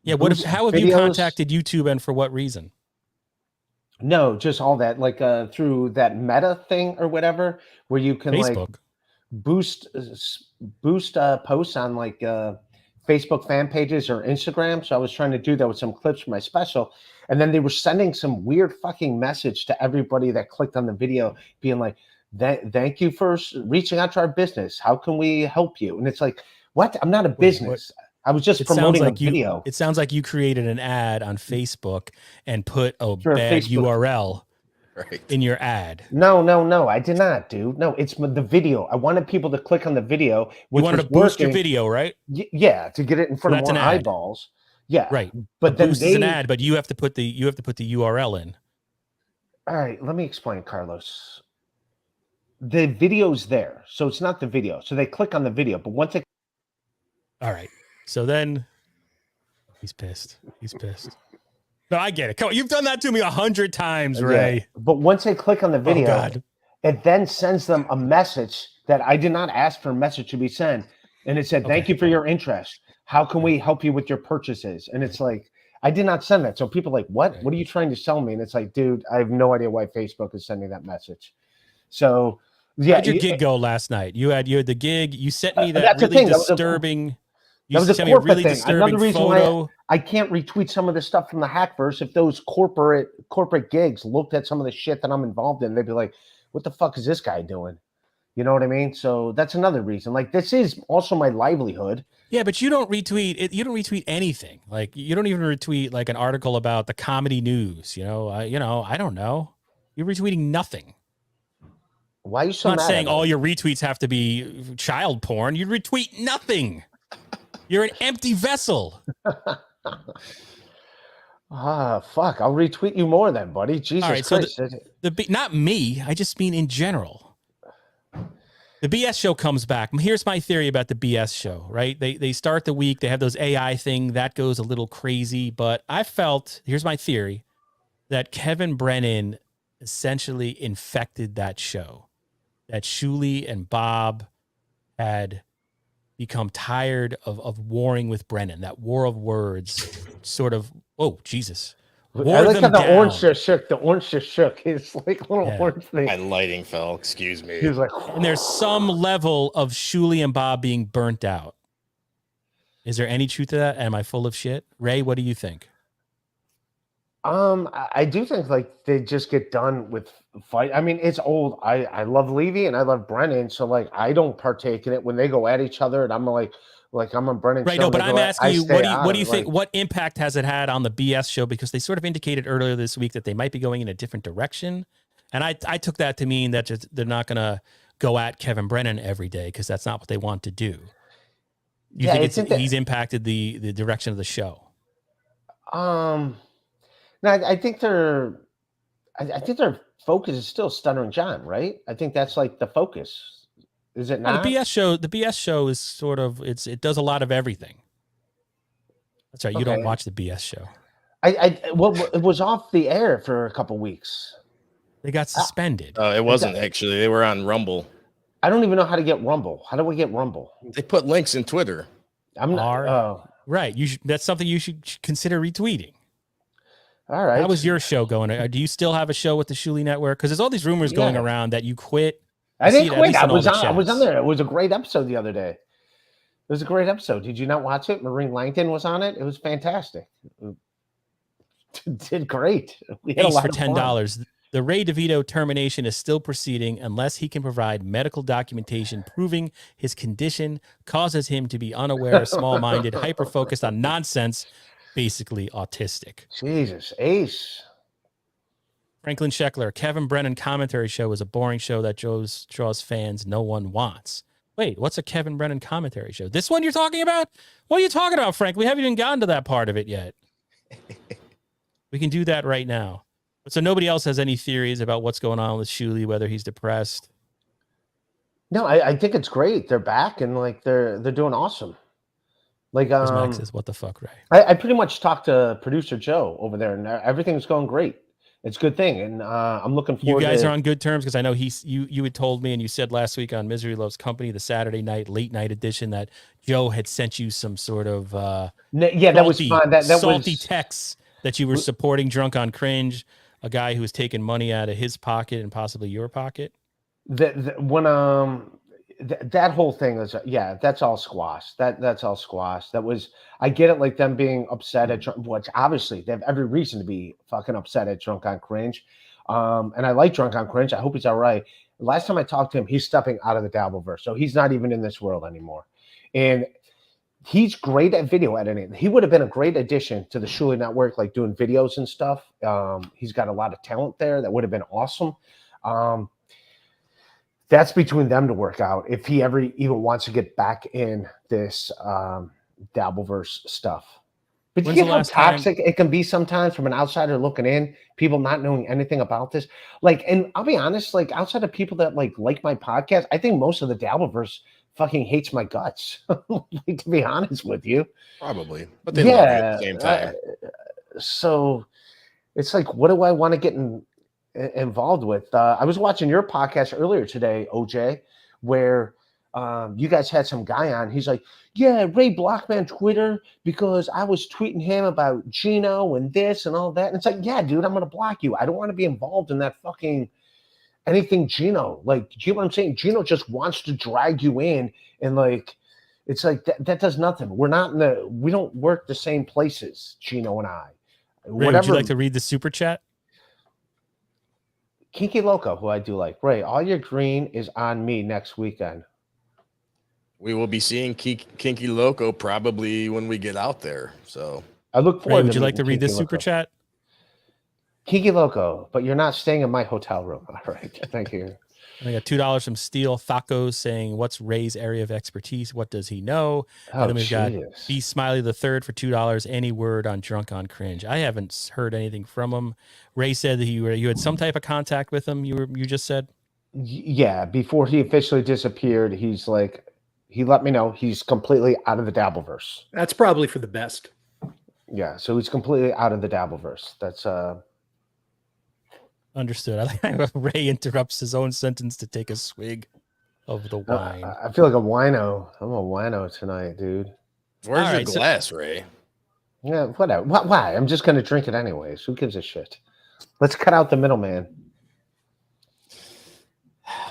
yeah. How have you contacted YouTube and for what reason? No, just all that, like through that Meta thing or whatever, where you can Facebook. like boost posts on like Facebook fan pages or Instagram. So I was trying to do that with some clips from my special, and then they were sending some weird fucking message to everybody that clicked on the video, being like, "Thank you for reaching out to our business. How can we help you?" And it's like, what? I'm not a business. I was just promoting a video. It sounds like you created an ad on Facebook and put a bad URL in your ad. No, I did not, dude. No, it's the video. I wanted people to click on the video. You wanted to boost your video, right? Yeah, to get it in front of more eyeballs. Yeah, right. But then boost is an ad, but you have to put the URL in. All right, let me explain, Carlos. The video's there, so it's not the video. So they click on the video, but once they all right. So then he's pissed. No, I get it. Come on, you've done that to me 100 times, Ray. Yeah. But once they click on the video, it then sends them a message that I did not ask for a message to be sent. And it said, "Thank you for your interest. How can we help you with your purchases?" And it's like, I did not send that. So people are like, what? What are you trying to sell me? And it's like, dude, I have no idea why Facebook is sending that message. So yeah. How'd your gig go last night? You had the gig. You sent me that really disturbing. That was a corporate thing. Another reason why I can't retweet some of the stuff from the Hackverse. If those corporate gigs looked at some of the shit that I'm involved in, they'd be like, "What the fuck is this guy doing?" You know what I mean? So that's another reason. Like, this is also my livelihood. Yeah, but you don't retweet it. You don't retweet anything. Like, you don't even retweet like an article about the comedy news. I don't know. You're retweeting nothing. Why are you so I'm not mad saying all your retweets have to be child porn. You retweet nothing. You're an empty vessel. Fuck. I'll retweet you more then, buddy. Jesus Christ. So not me. I just mean in general. The BS show comes back. Here's my theory about the BS show, right? They start the week. They have those AI thing. That goes a little crazy. But I felt, here's my theory, that Kevin Brennan essentially infected that show. That Schuli and Bob had become tired of warring with Brennan. That war of words sort of, oh, Jesus. I like how the orange just shook. The orange just shook. It's like a little orange thing. My lighting fell, excuse me. He was like, and there's some level of Schuli and Bob being burnt out. Is there any truth to that? Am I full of shit? Ray, what do you think? I do think like they just get done with fight. I mean, it's old. I love Levy and I love Brennan, so like I don't partake in it when they go at each other, and I'm like I'm on Brennan. Right, show, no, but I'm asking you, what do you think? Like, what impact has it had on the BS show? Because they sort of indicated earlier this week that they might be going in a different direction, and I took that to mean that they're not going to go at Kevin Brennan every day because that's not what they want to do. You think he's impacted the direction of the show? No, I think their focus is still Stuttering John, right? I think that's like the focus. Is it not? The BS show is sort of it does a lot of everything. That's right. You don't watch the BS show. Well, it was off the air for a couple weeks. They got suspended. It wasn't actually. They were on Rumble. I don't even know how to get Rumble. How do we get Rumble? They put links in Twitter. I'm not. Right. That's something you should consider retweeting. All right. How was your show going? Do you still have a show with the Schuli Network? Because there's all these rumors going around that you quit. I didn't quit. I was on there. It was a great episode the other day. It was a great episode. Did you not watch it? Maureen Langton was on it. It was fantastic. It did great. We had a lot for of $10. fun. The Ray DeVito termination is still proceeding unless he can provide medical documentation proving his condition causes him to be unaware, small-minded, hyper-focused on nonsense, basically autistic. Jesus, Ace. Franklin Scheckler, Kevin Brennan commentary show is a boring show that draws fans no one wants. Wait, what's a Kevin Brennan commentary show? This one you're talking about? What are you talking about, Frank? We haven't even gotten to that part of it yet. We can do that right now. So nobody else has any theories about what's going on with Schuli, whether he's depressed. No, I think it's great. They're back and like they're doing awesome. Like Max says, what the fuck, Ray? I pretty much talked to producer Joe over there, and everything's going great. It's a good thing, and I'm looking forward. You guys are on good terms because I know you had told me, and you said last week on Misery Loves Company, the Saturday night late night edition, that Joe had sent you some sort of that was fine. That salty was texts that you were supporting Drunk on Cringe, a guy who was taking money out of his pocket and possibly your pocket. That whole thing is that's all squashed. That's all squashed. That was, I get it, like them being upset at which obviously they have every reason to be fucking upset at Drunk on Cringe. And I like Drunk on Cringe. I hope he's all right. Last time I talked to him, he's stepping out of the Dabbleverse, so he's not even in this world anymore. And he's great at video editing. He would have been a great addition to the Schuli network, like doing videos and stuff. He's got a lot of talent there. That would have been awesome. That's between them to work out if he ever even wants to get back in this Dabbleverse stuff. But you get how toxic it can be sometimes from an outsider looking in, people not knowing anything about this. Like, and I'll be honest, like outside of people that like my podcast, I think most of the Dabbleverse fucking hates my guts. Like, to be honest with you. Probably. But they love you at the same time. So it's like, what do I want to get involved with? I was watching your podcast earlier today, OJ, where you guys had some guy on. He's like, yeah, Ray blocked me on Twitter because I was tweeting him about Gino and this and all that. And it's like, yeah, dude, I'm gonna block you. I don't want to be involved in that fucking anything Gino. Like, do you know what I'm saying? Gino just wants to drag you in, and like, it's like that does nothing. We don't work the same places, Gino and I. Ray, would you like to read the super chat? Kinky Loco, who I do like. Ray, all your green is on me next weekend. We will be seeing Kinky Loco probably when we get out there. So I look forward. Ray, would you like to read this super chat? Kinky Loco, but you're not staying in my hotel room. All right, thank you. And I got $2 from Steel Thacos saying, "What's Ray's area of expertise? What does he know?" And then we've got B Smiley the Third for $2. Any word on Drunk on Cringe? I haven't heard anything from him. Ray said that you had some type of contact with him. You just said, yeah. Before he officially disappeared, he's like, he let me know he's completely out of the Dabbleverse. That's probably for the best. Yeah, so he's completely out of the Dabbleverse. That's understood. I think Ray interrupts his own sentence to take a swig of the wine. I feel like a wino. I'm a wino tonight, dude. Where's your glass, Ray? Yeah, whatever. Why? I'm just gonna drink it anyways. Who gives a shit? Let's cut out the middleman.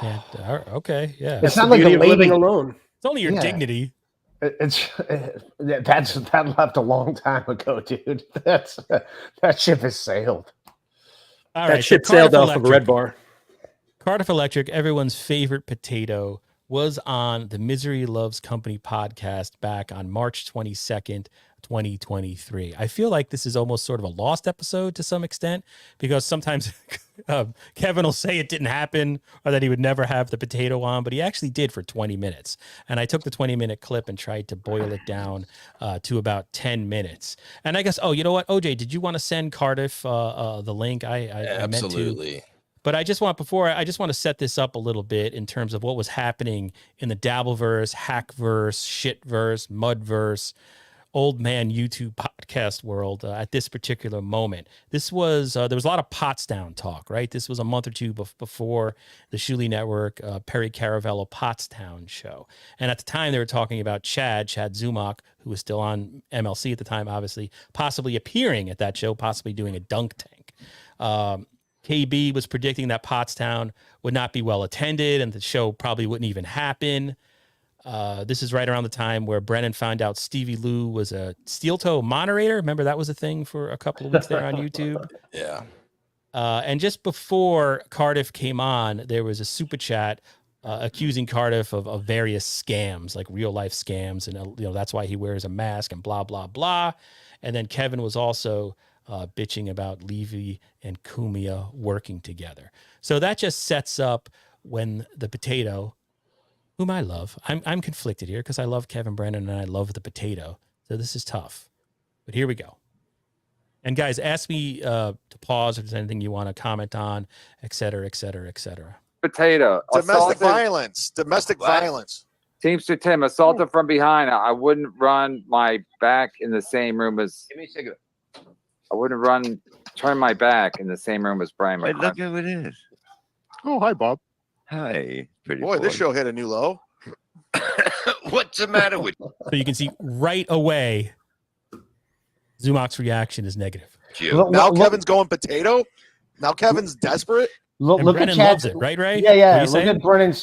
Okay, yeah. It's not like a lady living alone. It's only your dignity. That left a long time ago, dude. That ship has sailed. All that right, ship sailed off of Red Bar. Cardiff Electric, everyone's favorite potato, was on the Misery Loves Company podcast back on March 22nd, 2023. I feel like this is almost sort of a lost episode to some extent because sometimes Kevin will say it didn't happen or that he would never have the potato on, but he actually did for 20 minutes. And I took the 20-minute clip and tried to boil it down to about 10 minutes. And I guess, you know what, OJ, did you want to send Cardiff the link? I absolutely meant to. But I just want to set this up a little bit in terms of what was happening in the Dabbleverse, Hackverse, Shitverse, Mudverse, old man YouTube podcast world at this particular moment. This was there was a lot of Pottstown talk, right? This was a month or two before the Schuli Network Perry Caravello Pottstown show, and at the time they were talking about Chad Zumach, who was still on MLC at the time, obviously, possibly appearing at that show, possibly doing a dunk tank. KB was predicting that Pottstown would not be well attended and the show probably wouldn't even happen. This is right around the time where Brennan found out Stevie Lou was a steel toe moderator. Remember that was a thing for a couple of weeks there on YouTube? Yeah. And just before Cardiff came on, there was a super chat accusing Cardiff of various scams, like real life scams. And, that's why he wears a mask and blah, blah, blah. And then Kevin was also bitching about Levy and Kumia working together. So that just sets up when the potato, whom I love, I'm conflicted here because I love Kevin Brennan and I love the potato. So this is tough. But here we go. And guys, ask me to pause if there's anything you want to comment on, et cetera, et cetera, et cetera. Potato. Domestic violence. Domestic violence. Teamster Tim, assaulted from behind. I wouldn't run my back in the same room as. Give me a cigarette. I wouldn't turn my back in the same room as Brian. Wait, look who it is. Oh, hi, Bob. Hi, pretty Boy, this show hit a new low. What's the matter with you? So you can see right away, Zumok's reaction is negative. Now Kevin's going potato. Now Kevin's desperate. Look Brennan at loves Chad's, it, right, Ray? Yeah. Look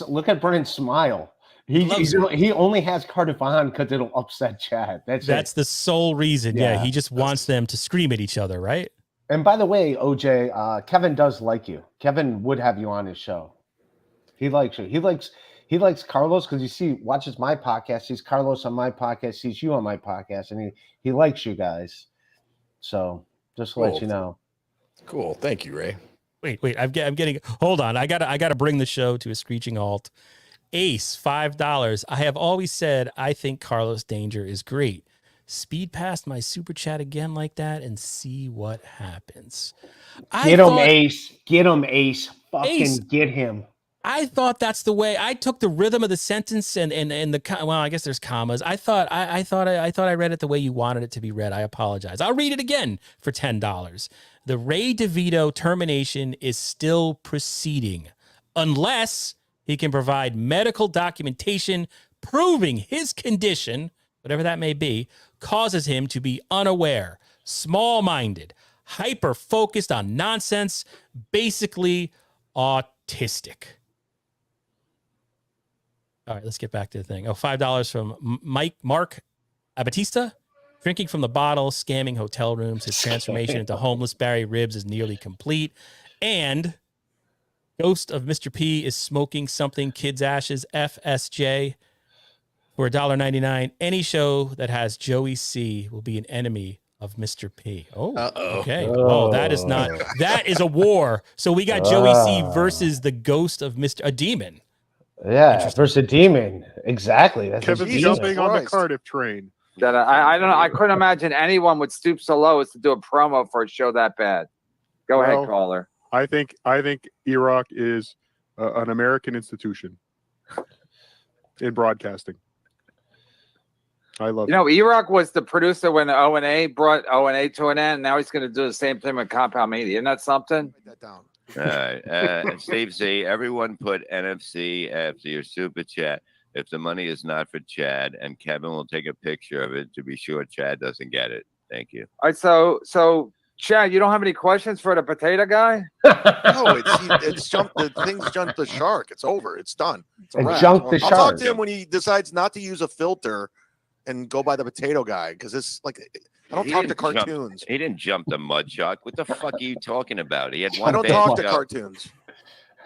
Look at Brennan's smile. He only has Cardiff on because it'll upset Chad. That's the sole reason. Yeah, he just wants them to scream at each other, right? And by the way, OJ, Kevin does like you. Kevin would have you on his show. He likes you. He likes Carlos because watches my podcast, sees Carlos on my podcast, sees you on my podcast, and he likes you guys. So just to let you know. Cool. Thank you, Ray. Wait. I'm getting. Hold on. I gotta bring the show to a screeching halt. Ace, $5. I have always said I think Carlos Danger is great. Speed past my super chat again like that and see what happens. Get him, Ace. Get him, Ace. Fucking get him. I thought that's the way. I took the rhythm of the sentence and the well, I guess there's commas. I thought I read it the way you wanted it to be read. I apologize. I'll read it again for $10. The Ray DeVito termination is still proceeding unless he can provide medical documentation proving his condition, whatever that may be, causes him to be unaware, small-minded, hyper-focused on nonsense, basically autistic. All right, let's get back to the thing. $5 from Mark Abatista. Drinking from the bottle, scamming hotel rooms. His transformation into homeless Barry Ribs is nearly complete. And Ghost of Mr. P is smoking something kids' ashes, FSJ, for $1.99. Any show that has Joey C will be an enemy of Mr. P. Oh, okay. Oh, that is a war. So we got Joey C versus the ghost of a demon. Yeah, versus a demon. Exactly. That's Kevin's jumping on the Cardiff train. That I don't know. I couldn't imagine anyone would stoop so low as to do a promo for a show that bad. Go ahead, caller. I think Iraq is an American institution in broadcasting. I love. Iraq was the producer when O&A brought O&A to an end. Now he's going to do the same thing with Compound Media. Isn't that something? Write that down. All right. Steve Z, everyone put NFC after your super chat. If the money is not for Chad, and Kevin will take a picture of it to be sure Chad doesn't get it. Thank you. All right, so Chad, you don't have any questions for the potato guy? No, it's jumped. The thing's jumped the shark. It's over. It's done. It's a wrap. Jumped the shark. I'll talk to him when he decides not to use a filter and go by the potato guy because it's like I don't talk to cartoons. He didn't jump the mud shark. What the fuck are you talking about? He had one. I don't talk to cartoons.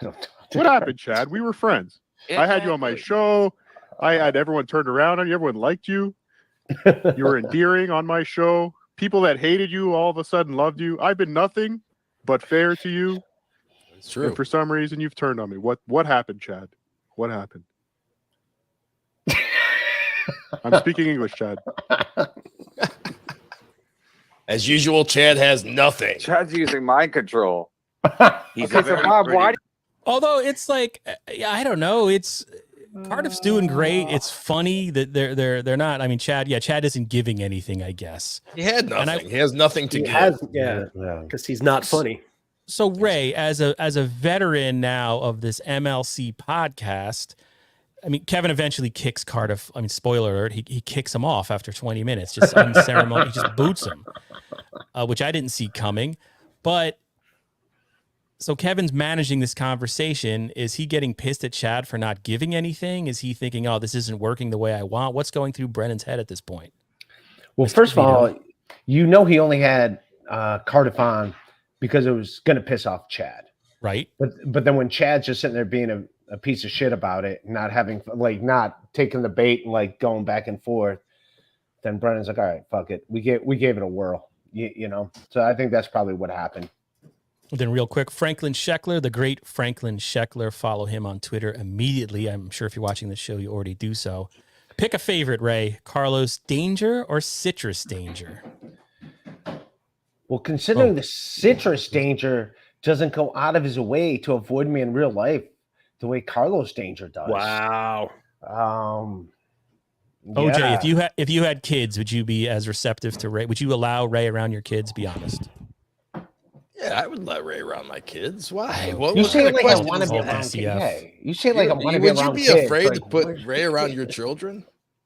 What happened, Chad? We were friends. I had you on my show. I had everyone turned around on you. Everyone liked you. You were endearing on my show. People that hated you all of a sudden loved you. I've been nothing but fair to you. It's true. And for some reason, you've turned on me. What happened, Chad? What happened? I'm speaking English, Chad. As usual, Chad has nothing. Chad's using mind control. He's Okay, so Bob, why? Although it's like, I don't know. It's Cardiff's doing great. It's funny that they're not. I mean, Chad isn't giving anything, I guess. He had nothing. He has nothing to give. Because he's not funny. So Ray, as a veteran now of this MLC podcast, I mean, Kevin eventually kicks Cardiff. I mean, spoiler alert, he kicks him off after 20 minutes, just unceremonious. He just boots him, which I didn't see coming. But so Kevin's managing this conversation. Is he getting pissed at Chad for not giving anything? Is he thinking, oh, this isn't working the way I want? What's going through Brennan's head at this point? Well, first of all, he only had Cardiff on because it was going to piss off Chad. Right. But then when Chad's just sitting there being a piece of shit about it, not taking the bait and going back and forth, then Brennan's like, all right, fuck it. We gave it a whirl, you know? So I think that's probably what happened. Then real quick, Franklin Scheckler, the great Franklin Scheckler, follow him on Twitter immediately. I'm sure if you're watching the show, you already do so. Pick a favorite, Ray. Carlos Danger or Citrus Danger? Well, considering the citrus danger doesn't go out of his way to avoid me in real life the way Carlos Danger does. Wow. OJ, Yeah. if you had kids, would you be as receptive to Ray? Would you allow Ray around your kids? Be honest. Yeah, I would let Ray around my kids. Why? What, You what say kind it of like I question want to is be that? around. DCF. Yeah. You say it like I want to be Would you around be kids. afraid to Like, put where's- Ray around your children?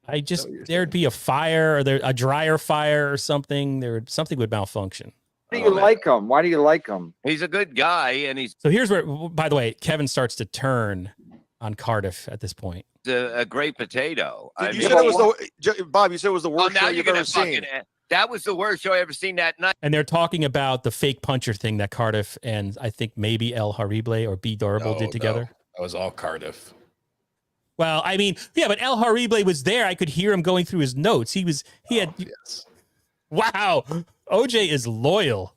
I just there'd be a fire or a dryer fire or something. Something would malfunction. Why do you like him? Why do you like him? He's a good guy, and he's So here's where, by the way, Kevin starts to turn on Cardiff at this point. a great potato. You said it was Bob. You said it was the worst now show you're you've gonna ever seen. fucking. That was the worst show I ever seen that night. And they're talking about the fake puncher thing that Cardiff and I think maybe El Harible or B Durable did together. That was all Cardiff. Well, I mean, yeah, but El Harible was there. I could hear him going through his notes. He had. Yes. Wow, OJ is loyal.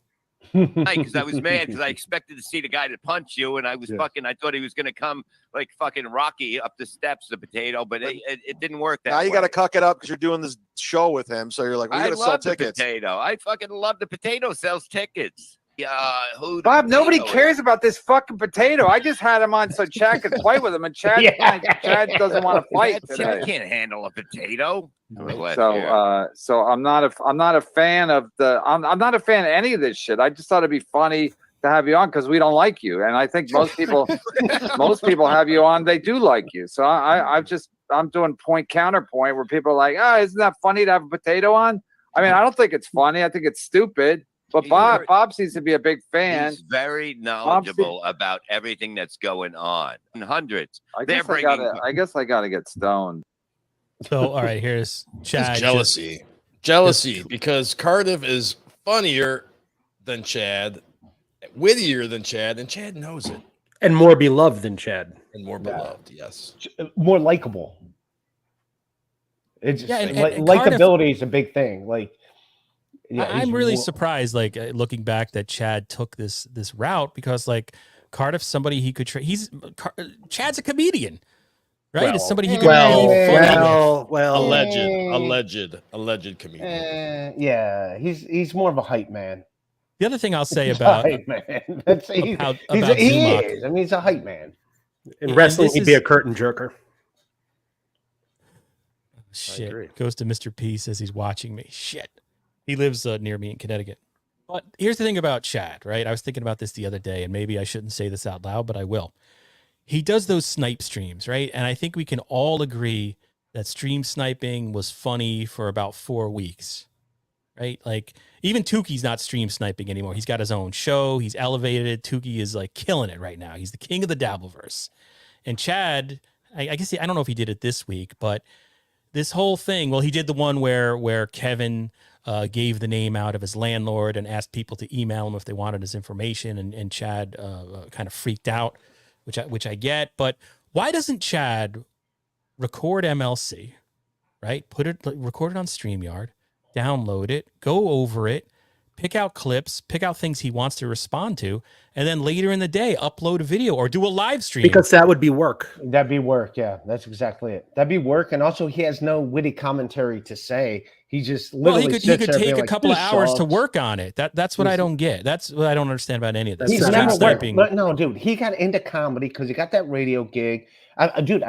Because I was mad because I expected to see the guy to punch you, and I was fucking. I thought he was gonna come like fucking Rocky up the steps, the potato, but it didn't work that Now you way. got to cuck it up because you're doing this show with him. So you're like, we got I to sell love the tickets. potato. I fucking love the potato. Sells tickets. Yeah, Bob, nobody cares about this fucking potato. I just had him on so Chad could play with him, and Chad, Chad doesn't want to fight I today. can't handle a potato. So I'm not a fan of I'm not a fan of any of this shit. I just thought it'd be funny to have you on because we don't like you, and I think most people have you on. They do like you. So I'm doing point counterpoint where people are like, oh, isn't that funny to have a potato on? I mean, I don't think it's funny. I think it's stupid. But Bob seems to be a big fan. He's very knowledgeable about everything that's going on. Hundreds. I guess I gotta get stoned. So all right, here's Chad. It's jealousy. Jealousy because Cardiff is funnier than Chad, wittier than Chad, and Chad knows it. And more beloved than Chad. And more beloved, yes. More likable. It's just, and likability is a big thing. Like, yeah, I'm really surprised, like looking back, that Chad took this route because, like, Cardiff's somebody he could Chad's a comedian, right? It's somebody he could be funny with. Alleged comedian. Yeah, he's more of a hype man. The other thing I'll say about hype man. He Zumach. is. I mean, he's a hype man. In wrestling, he'd be a curtain jerker. Shit. Goes to Mr. P, says he's watching me. Shit. He lives near me in Connecticut. But here's the thing about Chad, right? I was thinking about this the other day, and maybe I shouldn't say this out loud, but I will. He does those snipe streams, right? And I think we can all agree that stream sniping was funny for about 4 weeks, right? Like, even Tuki's not stream sniping anymore. He's got his own show. He's elevated. Tuki is like killing it right now. He's the king of the Dabbleverse. And Chad, I guess I don't know if he did it this week, but this whole thing, well, he did the one where Kevin gave the name out of his landlord and asked people to email him if they wanted his information, and Chad kind of freaked out, which I get. But why doesn't Chad record MLC, right? Record it on StreamYard, download it, go over it, pick out clips, pick out things he wants to respond to, and then later in the day upload a video or do a live stream? Because that would be work. That'd be work. Yeah, that's exactly it. That'd be work. And also, he has no witty commentary to say. He just literally he could take a couple of hours to work on it. That's what I don't get. That's what I don't understand about any of this. He's Stream never sniping. worked. No, dude, he got into comedy because he got that radio gig. I mean,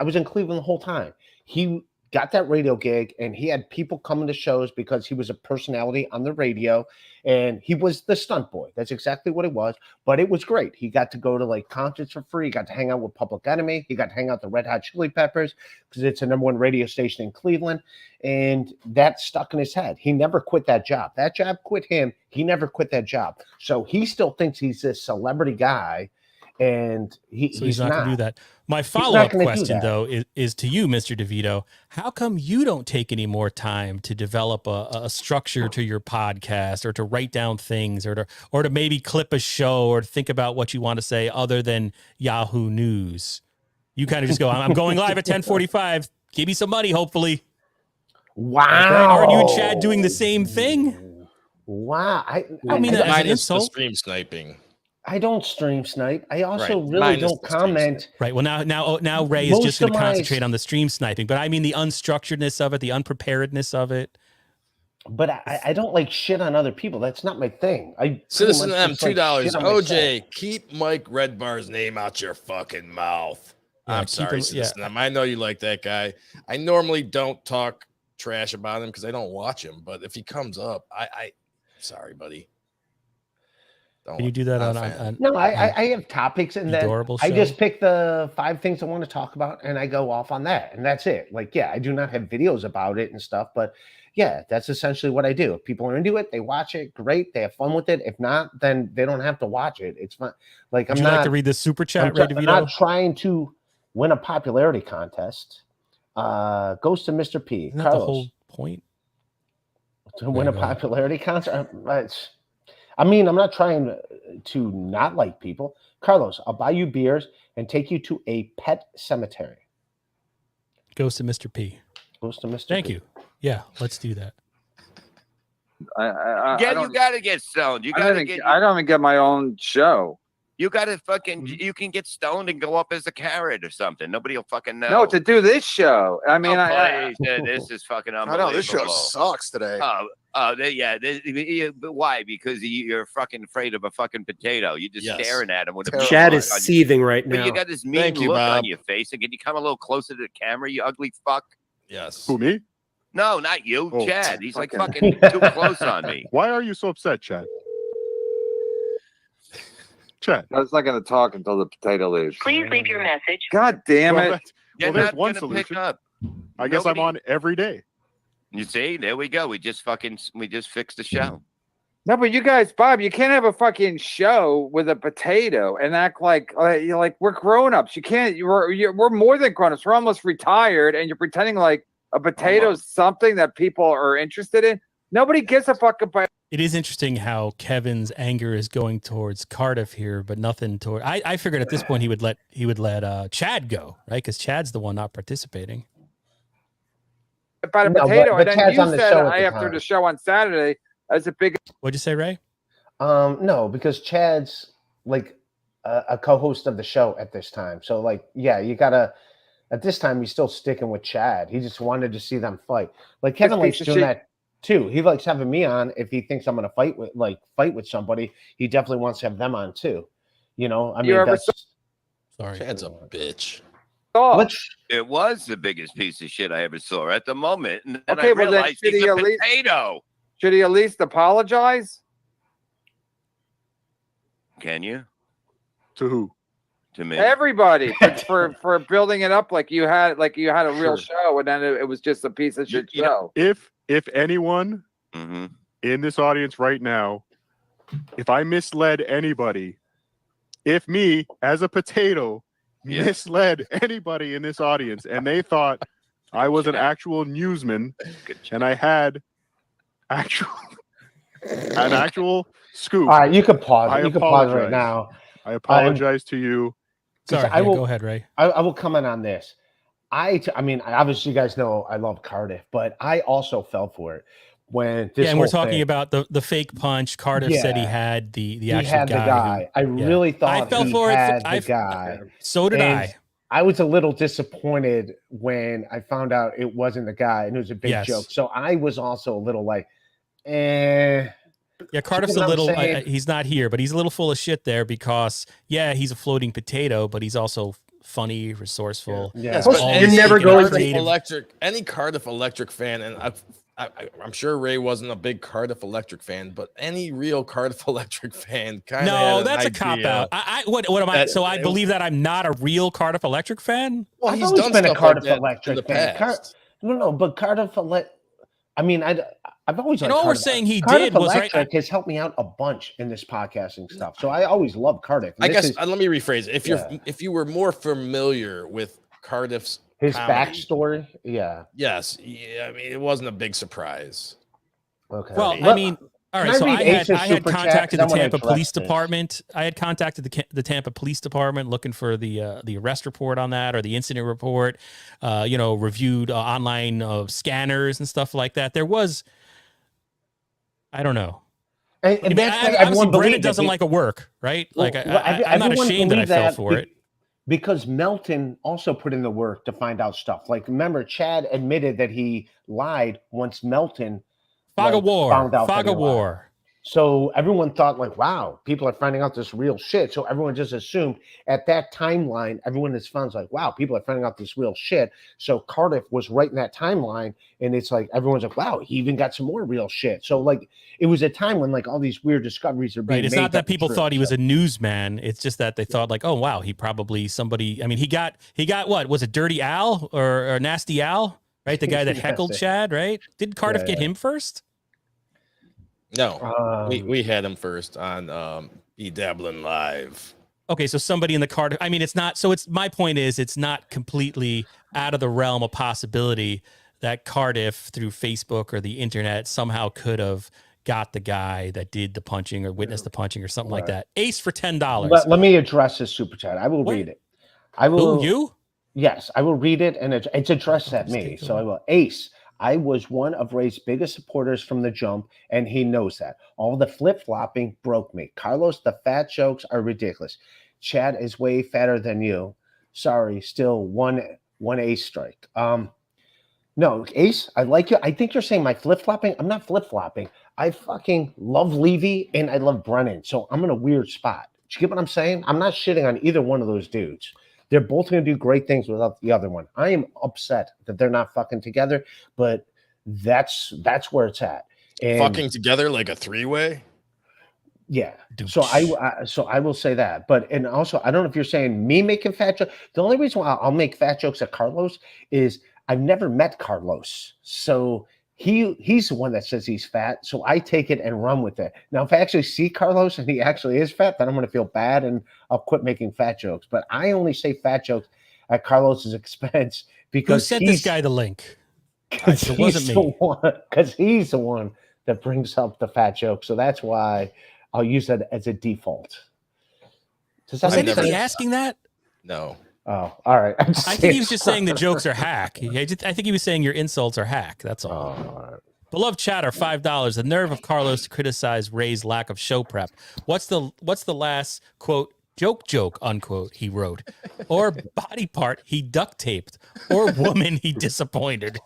I was in Cleveland the whole time. He got that radio gig, and he had people coming to shows because he was a personality on the radio, and he was the stunt boy. That's exactly what it was. But it was great. He got to go to like concerts for free. He got to hang out with Public Enemy. He got to hang out with the Red Hot Chili Peppers because it's a #1 radio station in Cleveland, and that stuck in his head. He never quit that job. That job quit him. He never quit that job. So he still thinks he's this celebrity guy. And he's not going to do that. My follow-up question, though, is to you, Mr. DeVito. How come you don't take any more time to develop a structure to your podcast, or to write down things, or to maybe clip a show, or think about what you want to say other than Yahoo News? You kind of just go, I'm going live at 10:45. Give me some money, hopefully. Wow. Aren't you and Chad doing the same thing? Wow. I mean that as an insult. The stream sniping. I don't stream snipe. I also really don't comment. Right. Well, now Ray is just going to concentrate on the stream sniping, but I mean the unstructuredness of it, the unpreparedness of it. But I don't like shit on other people. That's not my thing. I Citizen pretty much M, just like $2. shit on myself. OJ, keep Mike Redbar's name out your fucking mouth. Yeah, I'm keep sorry, it- Citizen M. I know you like that guy. I normally don't talk trash about him because I don't watch him. But if he comes up, I sorry, buddy. Can you do that not on, a fan. No, I have topics, and then Adorable I just show? pick the 5 things I want to talk about, and I go off on that, and that's it. Like, yeah, I do not have videos about it and stuff, but yeah, that's essentially what I do. If people are into it, they watch it, great, they have fun with it. If not, then they don't have to watch it. It's fine. Like, Would I'm you not like to read this super chat, Ray I'm DeVito? not trying to win a popularity contest. Goes to Mr. P. Isn't that the Carlos, whole point? to win Yeah, a go ahead. popularity contest. I mean, I'm not trying to not like people. Carlos, I'll buy you beers and take you to a pet cemetery. Goes to Mr. P. Goes to Mr. Thank P. you. Yeah, let's do that. I Yeah, don't, you gotta get stoned. You I gotta don't get. even, I don't even get my own show. You gotta fucking. You can get stoned and go up as a carrot or something. Nobody will fucking know. No, to do this show. I mean, please, this is fucking I unbelievable. know this show sucks today. But why? Because you're fucking afraid of a fucking potato. You're just Yes. staring at him with a Chad big is look on your- seething right But now. you got this mean Thank you, look Bob. on your face. And can you come a little closer to the camera, you ugly fuck? Yes. Who, me? No, not you, Oh. Chad. He's like Okay. fucking too close on me. Why are you so upset, Chad? Chad. I was not going to talk until the potato leaves. Please leave your message. God damn Well, it. that's- You're there's not one gonna solution. pick up. I guess I'm Nobody- on every day. You see, there we go. We just fixed the show. No, but you guys, Bob, you can't have a fucking show with a potato and act like you're like we're grown-ups. You can't. We're more than grown-ups. We're almost retired, and you're pretending like a potato is something that people are interested in. Nobody gives a fuck about. It is interesting how Kevin's anger is going towards Cardiff here, but nothing toward. I figured at this point he would let Chad go, right? Because Chad's the one not participating. About a No, potato, but and then Chad's you on the said show at the after time. the show on Saturday as a big. What'd you say, Ray? No, because Chad's like a co-host of the show at this time. So, like, yeah, you gotta. At this time, he's still sticking with Chad. He just wanted to see them fight. Like Kevin likes piece of doing shit. that too. He likes having me on if he thinks I'm gonna fight with somebody. He definitely wants to have them on too. You know, I mean, You ever that's Sorry. Chad's a bitch. let's It was the biggest piece of shit I ever saw at the moment. And then Okay, I well, then realized should he's he a at least- potato. Should he at least apologize? Can you? To who? To me. Everybody for building it up like you had a real Sure. show, and then it was just a piece of shit You know- show. If anyone Mm-hmm. in this audience right now, if I misled anybody, if me as a potato Yeah. misled anybody in this audience and they thought I was an actual newsman Good job. and I had an actual scoop, all right. You can pause. I You can pause right apologize. now. I apologize to you. Sorry. I yeah, will- go ahead, Ray. I will comment on this. I mean, obviously, you guys know I love Cardiff, but I also fell for it when this. Yeah, and we're whole talking thing- about the fake punch. Cardiff said he Yeah. had the he actual had guy. the guy. I yeah. really thought I fell he for it. had I- the guy. So did And I. I was a little disappointed when I found out it wasn't the guy, and it was a big Yes. joke. So I was also a little like, eh. Yeah, Cardiff's what a I'm little. saying? He's not here, but he's a little full of shit there because he's a floating potato, but he's also funny, resourceful. Yeah. Yes, Plus, but always you're any never thinking going Cardiff creative. Electric, any Cardiff Electric fan, and I'm sure Ray wasn't a big Cardiff Electric fan, but any real Cardiff Electric fan kind of No, that's a cop out. What am I? that- So I believe that I'm not a real Cardiff Electric fan. Well, I've he's always done been a stuff Cardiff like that Electric in the fan. past. No, but Cardiff Electric. I mean, I've always. And liked all we're Cardiff. saying he Cardiff did was right. Electric has helped me out a bunch in this podcasting stuff. So I always love Cardiff. I This guess is let me rephrase it. Yeah. If you were more familiar with Cardiff's his comedy, backstory. Yeah. yes, I mean it wasn't a big surprise. Okay. Well, Look, I mean, all right. can So I read I had Ace's super chat? contacted 'Cause the I wanna Tampa Police address this. Department. I had contacted the Tampa Police Department looking for the arrest report on that or the incident report. Reviewed online scanners and stuff like that. There was, I don't know. And I mean, that's why obviously everyone Brennan believed doesn't it. like a work, right? Well, Like well, I'm not everyone ashamed that I believed fell for it. Because Melton also put in the work to find out stuff. Like, remember, Chad admitted that he lied once Melton Fog of war. found out Fog that he of lied. war. So everyone thought like, wow, people are finding out this real shit. So everyone just assumed at that timeline, everyone is found like, wow, people are finding out this real shit. So Cardiff was right in that timeline. And it's like, everyone's like, wow, he even got some more real shit. So like, it was a time when like all these weird discoveries are being Right. It's made. not that people thought he was a newsman. It's just that they thought like, oh, wow, he probably somebody. I mean, he got what? Was it Dirty Al or Nasty Al? Right. The guy that heckled Chad. Right. Did Cardiff get him first? No, we had him first on Be Dabbling Live. Okay, so somebody in the Cardiff. I mean, it's not. So it's my point is, it's not completely out of the realm of possibility that Cardiff through Facebook or the internet somehow could have got the guy that did the punching or witnessed the punching or something like that. Ace for $10. Let me address this super chat. I will read it. I will. Who, you? Yes, I will read it, and it's addressed at me. So I will. Ace. I was one of Ray's biggest supporters from the jump, and he knows that. All the flip-flopping broke me. Carlos, the fat jokes are ridiculous. Chad is way fatter than you. Sorry, still one Ace strike. No, Ace, I like you. I think you're saying my flip-flopping. I'm not flip-flopping. I fucking love Levy, and I love Brennan, so I'm in a weird spot. Do you get what I'm saying? I'm not shitting on either one of those dudes. They're both going to do great things without the other one. I am upset that they're not fucking together, but that's where it's at. And Fucking together like a three-way? yeah. So I will say that. But and also, I don't know if you're saying me making fat jokes. The only reason why I'll make fat jokes at Carlos is I've never met Carlos. So he's the one that says he's fat, so I take it and run with it. Now, if I actually see Carlos and he actually is fat, then I'm going to feel bad and I'll quit making fat jokes. But I only say fat jokes at Carlos's expense because who sent this guy the link? It wasn't me. Because he's the one that brings up the fat joke, so that's why I'll use that as a default. Does that Was make anybody sense? asking that? No. Oh, all right. I think he was just saying the jokes are hack. I think he was saying your insults are hack. That's all. All right. Beloved chatter, $5. The nerve of Carlos to criticize Ray's lack of show prep. What's the last quote joke unquote he wrote, or body part he duct taped, or woman he disappointed?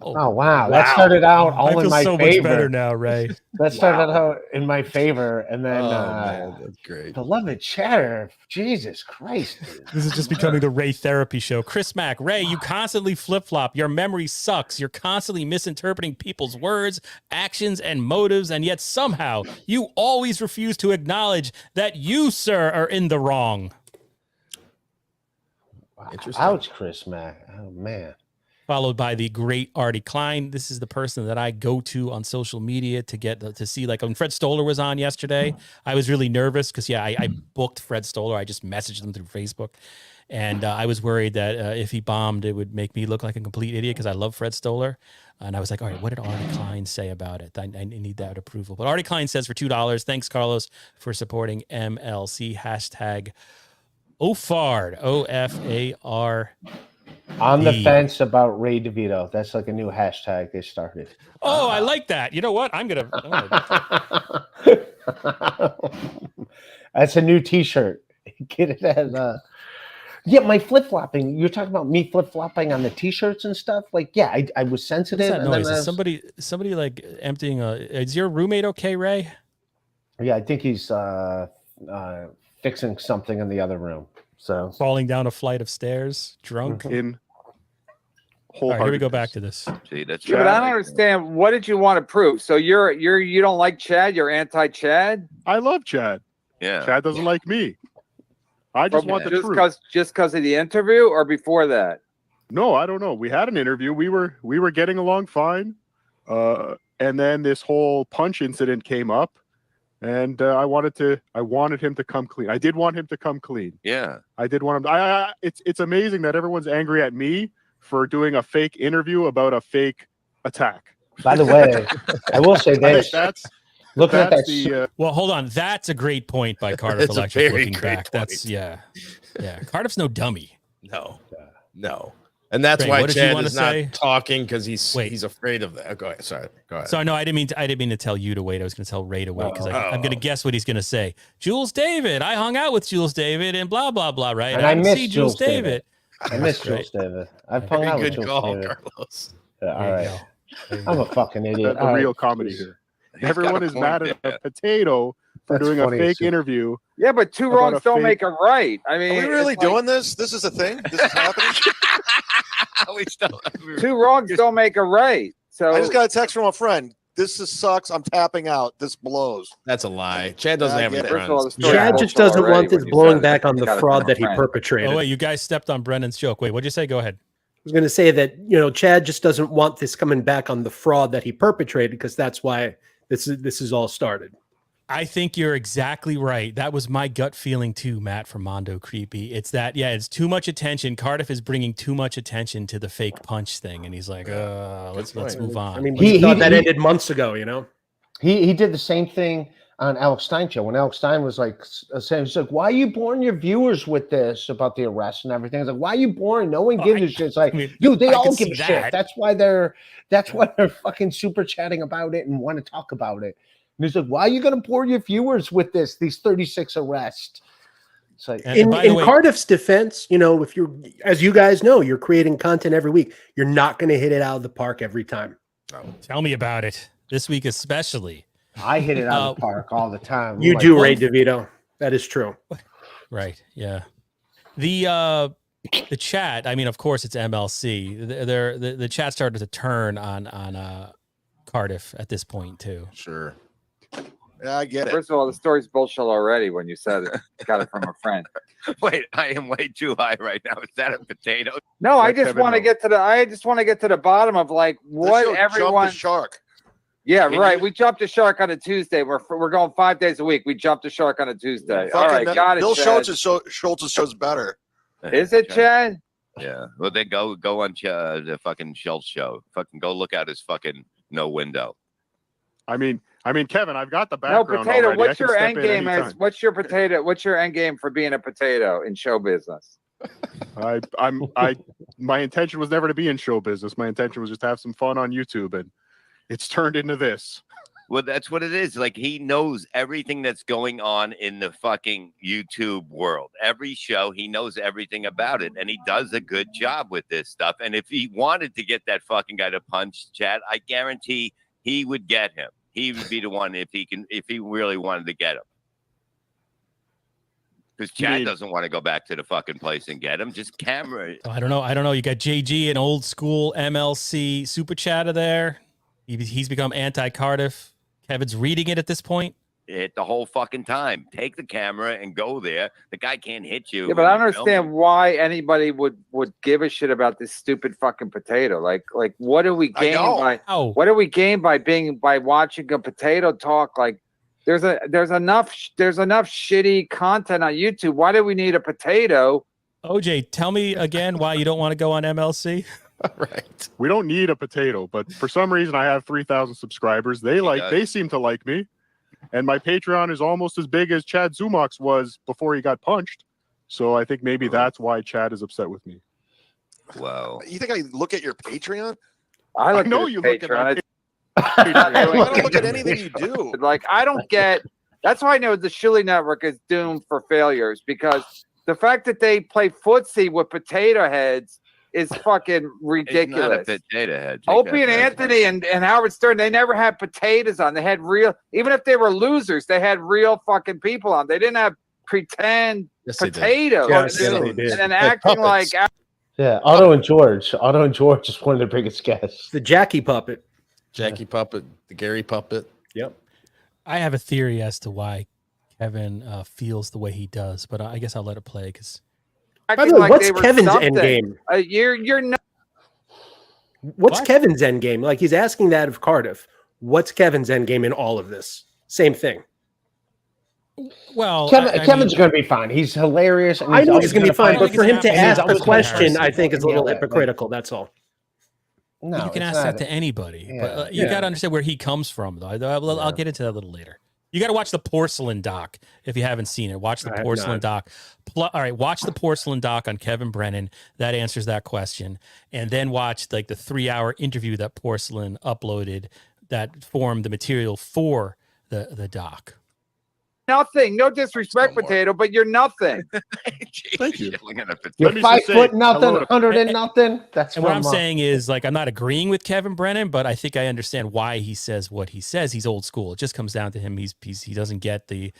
Oh wow, that started out all in my so favor. Much better now, Ray. That started out in my favor, and then man, that's great. Beloved chatter, Jesus Christ! This is just becoming the Ray therapy show. Chris Mack, Ray, you constantly flip-flop. Your memory sucks. You're constantly misinterpreting people's words, actions, and motives, and yet somehow you always refuse to acknowledge that you, sir, are in the wrong. Interesting. Ouch, Chris Mack. Oh man. Followed by the great Artie Klein. This is the person that I go to on social media to get to see. Like when Fred Stoller was on yesterday, I was really nervous because I booked Fred Stoller. I just messaged him through Facebook, and I was worried that if he bombed, it would make me look like a complete idiot because I love Fred Stoller. And I was like, all right, what did Artie Klein say about it? I need that approval. But Artie Klein says for $2, thanks Carlos for supporting MLC hashtag OFARD OFAR. On the fence about Ray DeVito. That's like a new hashtag they started. Oh, I like that. You know what? I'm gonna. That's a new T-shirt. Get it as yeah. My flip flopping. You're talking about me flip flopping on the T-shirts and stuff. Like, yeah, I was sensitive. What's that noise? Is somebody like emptying a? Is your roommate okay, Ray? Yeah, I think he's fixing something in the other room. So falling down a flight of stairs, drunk. In all right, here we go back to this. See, that's but I don't understand. What did you want to prove? So you don't like Chad? You're anti-Chad? I love Chad. Yeah. Chad doesn't like me. I just want the truth. Just because of the interview, or before that? No, I don't know. We had an interview. We were getting along fine, and then this whole punch incident came up. And I wanted him to come clean. I did want him to come clean. Yeah, I did want him. It's amazing that everyone's angry at me for doing a fake interview about a fake attack. By the way, I will say this. Looking at that. Well, hold on. That's a great point by Cardiff Electric. Looking back, that's yeah. Cardiff's no dummy. No. And that's Craig, why Chad is not talking because he's afraid of that. Go ahead. Sorry. Go ahead. So no, I didn't mean to tell you to wait. I was going to tell Ray to wait because I'm going to guess what he's going to say. Jules David. I hung out with Jules David and blah blah blah. Right. And I miss see Jules David. I miss Jules David. I've hung out with Jules David. Carlos. Yeah, all right. I'm a fucking idiot. The real comedy here. Everyone is mad at a potato for doing a fake interview. Yeah, but two about wrongs a don't fake- make a right. I mean, Are we really it's like, doing this? This is a thing. This is happening. two wrongs don't make a right. So I just got a text from a friend. This sucks. I'm tapping out. This blows. That's a lie. Chad doesn't have any friends. Chad just doesn't want this blowing back on the fraud that he perpetrated. Oh wait, you guys stepped on Brennan's joke. Wait, what'd you say? Go ahead. I was going to say that, you know, Chad just doesn't want this coming back on the fraud that he perpetrated, because that's why this is all started. I think you're exactly right. That was my gut feeling too, Matt from Mondo Creepy. It's that, yeah, it's too much attention. Cardiff is bringing too much attention to the fake punch thing, and he's like, let's move on. I mean, he thought that ended months ago, you know? He did the same thing on Alex Stein show when Alex Stein was like saying, he's like, why are you boring your viewers with this about the arrest and everything? It's like, why are you boring? No one gives a shit. It's like, dude, they all give a shit. That's why they're fucking super chatting about it and want to talk about it. And he's like, why are you going to bore your viewers with these 36 arrests? It's like, in Cardiff's defense, you know, if you're, as you guys know, you're creating content every week, you're not going to hit it out of the park every time. Tell me about it. This week especially. I hit it out of the park all the time. You do, Ray DeVito. That is true. Right. Yeah. The chat, I mean, of course it's MLC. The chat started to turn on Cardiff at this point too. Sure. Yeah, I get it. First of all, the story's bullshit already when you said it. Got it from a friend. Wait, I am way too high right now. Is that a potato? No, I just want to get to the bottom of like what everyone. The shark. Yeah, right. We jumped a shark on a Tuesday. We're going 5 days a week. We jumped a shark on a Tuesday. All right, got it. Bill Chad. Schultz's show's better. Is it, Chad? Yeah. Well, then go on the fucking Schultz show. Fucking go look out his fucking no window. I mean, Kevin, I've got the No, background. potato. Already. What's your end game? What's your potato? What's your end game for being a potato in show business? My intention was never to be in show business. My intention was just to have some fun on YouTube, and it's turned into this. Well, that's what it is. Like, he knows everything that's going on in the fucking YouTube world. Every show, he knows everything about it, and he does a good job with this stuff. And if he wanted to get that fucking guy to punch Chad, I guarantee he would get him. He would be the one if he really wanted to get him. Because Chad doesn't want to go back to the fucking place and get him. Just camera. I don't know. You got JG, an old school MLC super chatter there. He's become anti-Cardiff. Kevin's reading it at this point. It the whole fucking time. Take the camera and go there. The guy can't hit you. Yeah, but I don't understand why anybody would give a shit about this stupid fucking potato. Like what do we gain by what do we gain by watching a potato talk? Like there's enough shitty content on YouTube. Why do we need a potato? OJ, tell me again why you don't want to go on MLC. Right. We don't need a potato, but for some reason I have 3,000 subscribers. They seem to like me. And my Patreon is almost as big as Chad Zumock's was before he got punched. So I think maybe that's why Chad is upset with me. Wow. You think I look at your Patreon? I know you look at my I don't look at anything you do. Like, I don't get. That's why I know the Schuli Network is doomed for failures, because the fact that they play footsie with potato heads is fucking ridiculous. It's not a potato head. Opie and Anthony and Howard Stern, they never had potatoes on. They had real, even if they were losers, they had real fucking people on. They didn't have pretend potatoes. Yes, they did. And then acting like. Yeah, Otto and George is one of their biggest guests. The Jackie puppet. Puppet, the Gary puppet. Yep. I have a theory as to why Kevin feels the way he does, but I guess I'll let it play because. By the way, what's Kevin's end game? You're not. What's Kevin's end game? Like, he's asking that of Cardiff. What's Kevin's end game in all of this? Same thing. Well, Kevin's going to be fine. He's hilarious. And I know he's going to be fine, but for him to ask the always question, I think is a little hypocritical. That's all. No, you can ask that to anybody, but you got to understand where he comes from, though. I'll get into that a little later. You got to watch the Porcelain doc if you haven't seen it. Watch the Porcelain doc. All right, watch the Porcelain doc on Kevin Brennan. That answers that question, and then watch like the 3-hour interview that Porcelain uploaded that formed the material for the doc. nothing. No disrespect, Potato, but you're nothing. Thank you. You're Let me 5 just say foot nothing, hello to- 100 and nothing. That's And what I'm saying is, like, I'm not agreeing with Kevin Brennan, but I think I understand why he says what he says. He's old school. It just comes down to him. He doesn't get the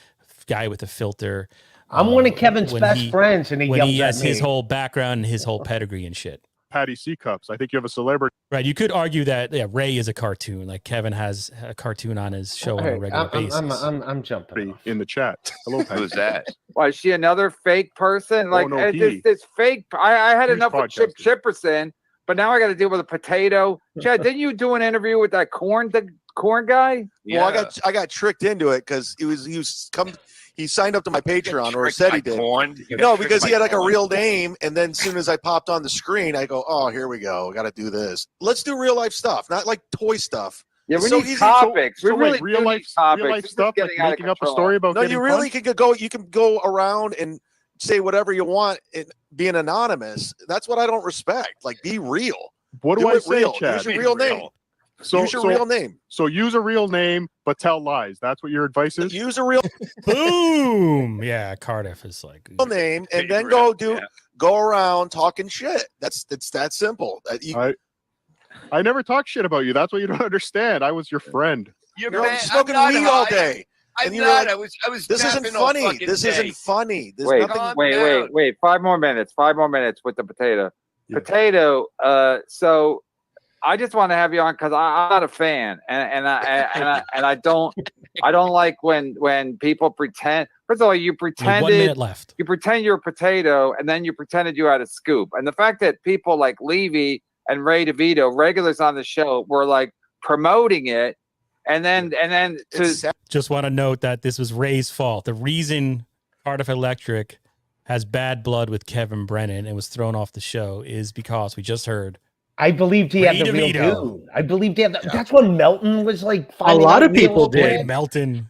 guy with the filter. I'm one of Kevin's when best friends, and when he yells has at his me. whole background and his whole pedigree and shit. Patty C cups. I think you have a celebrity. Right. You could argue that Ray is a cartoon. Like Kevin has a cartoon on his show on a regular basis. I'm jumping in the chat. Hello, Patty. Who's that? Why, is she another fake person? Like, no, this fake. I had Huge enough with Chip Chipperson, but now I got to deal with a Potato. Chad, didn't you do an interview with that corn guy? Well, I got tricked into it because he signed up to my Patreon, or said he did. No, because he had like a real name, and then as soon as I popped on the screen, I go, "Oh, here we go. Got to do this. Let's do real life stuff, not like toy stuff." Yeah, It's we need topics. We really real do life, need topics. real life This is stuff, like getting out of making up a control. story about. No, getting you really punched? could go. You can go around and say whatever you want and being anonymous. That's what I don't respect. Like, be real. What do I it say, real. Chad? Use your real name. Use your real name. So use a real name, but tell lies. That's what your advice is. Use a real Boom. Yeah, Cardiff is like name, and then go around talking shit. It's that simple. I never talk shit about you. That's what you don't understand. I was your friend. You're smoking weed all day. I'm And you're not. like, I was. This isn't tapping all funny. fucking This day. isn't funny. There's Wait, nothing. wait. 5 more minutes. 5 more minutes with the Potato. Potato. So I just want to have you on because I'm not a fan, and I don't like when people pretend. First of all, you pretended 1 minute left. You pretend you're a potato, and then you pretended you had a scoop. And the fact that people like Levy and Ray DeVito, regulars on the show, were like promoting it, and then Just want to note that this was Ray's fault. The reason Cardiff Electric has bad blood with Kevin Brennan and was thrown off the show is because we just heard. I believed he had Ray the real DeVito. dude. I believed he had that's when Melton was like A lot of people real did. shit. Melton.